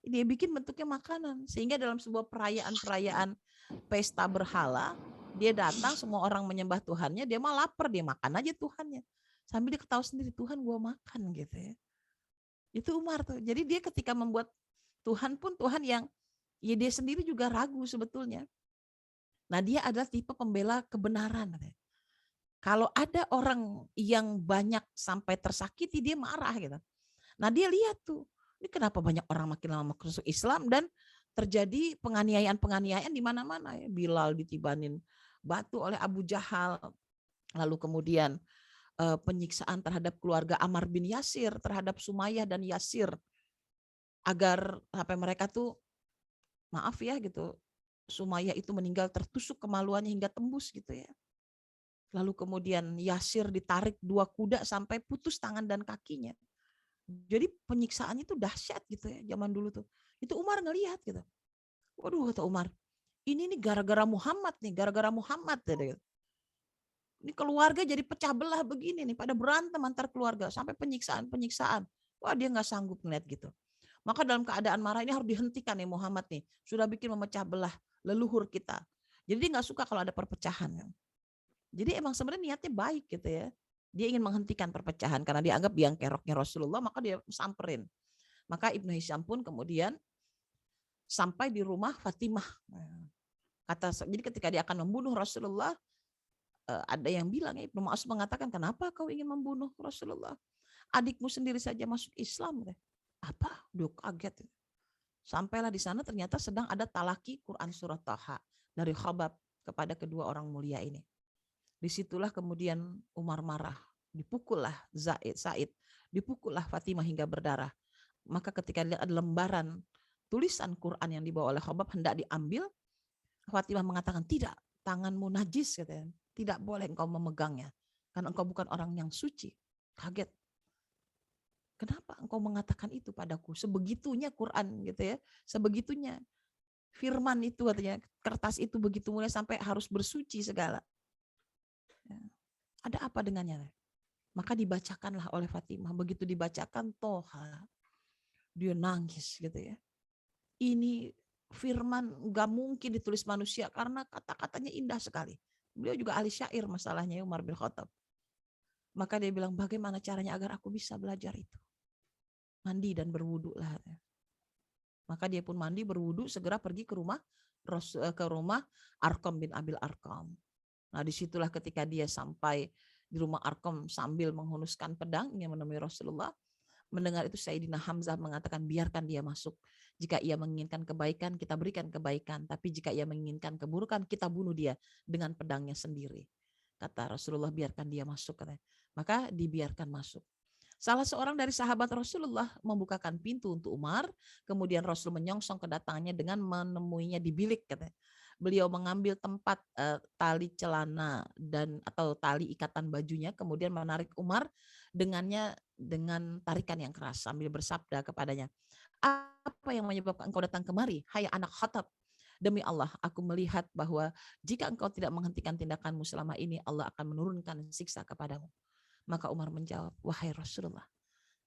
Dia bikin bentuknya makanan. Sehingga dalam sebuah perayaan pesta berhala, dia datang, semua orang menyembah Tuhannya, dia mah lapar, dia makan aja Tuhannya. Sambil dia ketawa sendiri, Tuhan gua makan gitu ya. Itu Umar tuh. Jadi dia ketika membuat Tuhan pun Tuhan yang ya dia sendiri juga ragu sebetulnya. Nah, dia adalah tipe pembela kebenaran. Kalau ada orang yang banyak sampai tersakiti, dia marah gitu. Nah, dia lihat tuh, ini kenapa banyak orang makin lama masuk Islam dan terjadi penganiayaan di mana-mana ya. Bilal ditibanin batu oleh Abu Jahal. Lalu kemudian penyiksaan terhadap keluarga Ammar bin Yasir, terhadap Sumayyah dan Yasir, agar sampai mereka tuh, maaf ya gitu, Sumayyah itu meninggal tertusuk kemaluannya hingga tembus gitu ya. Lalu kemudian Yasir ditarik 2 kuda sampai putus tangan dan kakinya. Jadi penyiksaan itu dahsyat gitu ya zaman dulu tuh. Itu Umar ngelihat gitu. Waduh, kata Umar, ini nih gara-gara Muhammad nih, gara-gara Muhammad. Gitu. Ini keluarga jadi pecah belah begini nih, pada berantem antar keluarga sampai penyiksaan. Wah, dia nggak sanggup ngeliat gitu. Maka dalam keadaan marah ini harus dihentikan nih Muhammad nih, sudah bikin memecah belah leluhur kita. Jadi dia nggak suka kalau ada perpecahan. Jadi emang sebenarnya niatnya baik gitu ya. Dia ingin menghentikan perpecahan karena dia anggap biang keroknya Rasulullah, maka dia samperin. Maka Ibnu Hisham pun kemudian sampai di rumah Fatimah. Jadi ketika dia akan membunuh Rasulullah, ada yang bilang, Ibnu Mas'ud mengatakan, kenapa kau ingin membunuh Rasulullah? Adikmu sendiri saja masuk Islam. Apa? Dia kaget. Sampailah di sana ternyata sedang ada talaki Quran surat Taha dari Khabab kepada kedua orang mulia ini. Disitulah kemudian Umar marah, dipukullah Said, dipukullah Fatimah hingga berdarah. Maka ketika lihat ada lembaran tulisan Quran yang dibawa oleh Khabab hendak diambil, Fatimah mengatakan, tidak, tanganmu najis, katanya. Tidak boleh engkau memegangnya, karena engkau bukan orang yang suci. Kaget. Kenapa engkau mengatakan itu padaku? Sebegitunya Quran gitu ya, sebegitunya firman itu katanya, kertas itu begitu mulia sampai harus bersuci segala. Ya. Ada apa dengannya? Maka dibacakanlah oleh Fatimah. Begitu dibacakan Toha, dia nangis gitu ya. Ini firman gak mungkin ditulis manusia karena kata-katanya indah sekali. Beliau juga ahli syair masalahnya, Umar bin Khattab. Maka dia bilang, bagaimana caranya agar aku bisa belajar itu? Mandi dan berwudu lah. Maka dia pun mandi, berwudu, segera pergi ke rumah Arqam bin Abil Arqam. Nah disitulah ketika dia sampai di rumah Arqam sambil menghunuskan pedang ingin menemui Rasulullah, mendengar itu Sayyidina Hamzah mengatakan, biarkan dia masuk. Jika ia menginginkan kebaikan, kita berikan kebaikan. Tapi jika ia menginginkan keburukan, kita bunuh dia dengan pedangnya sendiri. Kata Rasulullah, biarkan dia masuk. Katanya. Maka dibiarkan masuk. Salah seorang dari sahabat Rasulullah membukakan pintu untuk Umar. Kemudian Rasul menyongsong kedatangannya dengan menemuinya di bilik. Katanya. Beliau mengambil tempat tali celana atau tali ikatan bajunya. Kemudian menarik Umar dengan tarikan yang keras sambil bersabda kepadanya, apa yang menyebabkan engkau datang kemari, hai anak Khattab? Demi Allah, aku melihat bahwa jika engkau tidak menghentikan tindakanmu selama ini, Allah akan menurunkan siksa kepadamu. Maka Umar menjawab, wahai Rasulullah,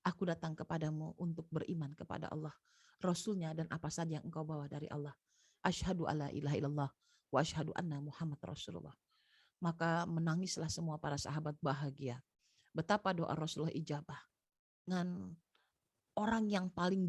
aku datang kepadamu untuk beriman kepada Allah, Rasulnya dan apa saja yang engkau bawa dari Allah. Asyhadu alla ilaha illallah wa asyhadu anna Muhammad Rasulullah. Maka menangislah semua para sahabat bahagia. Betapa doa Rasulullah ijabah. Dengan orang yang paling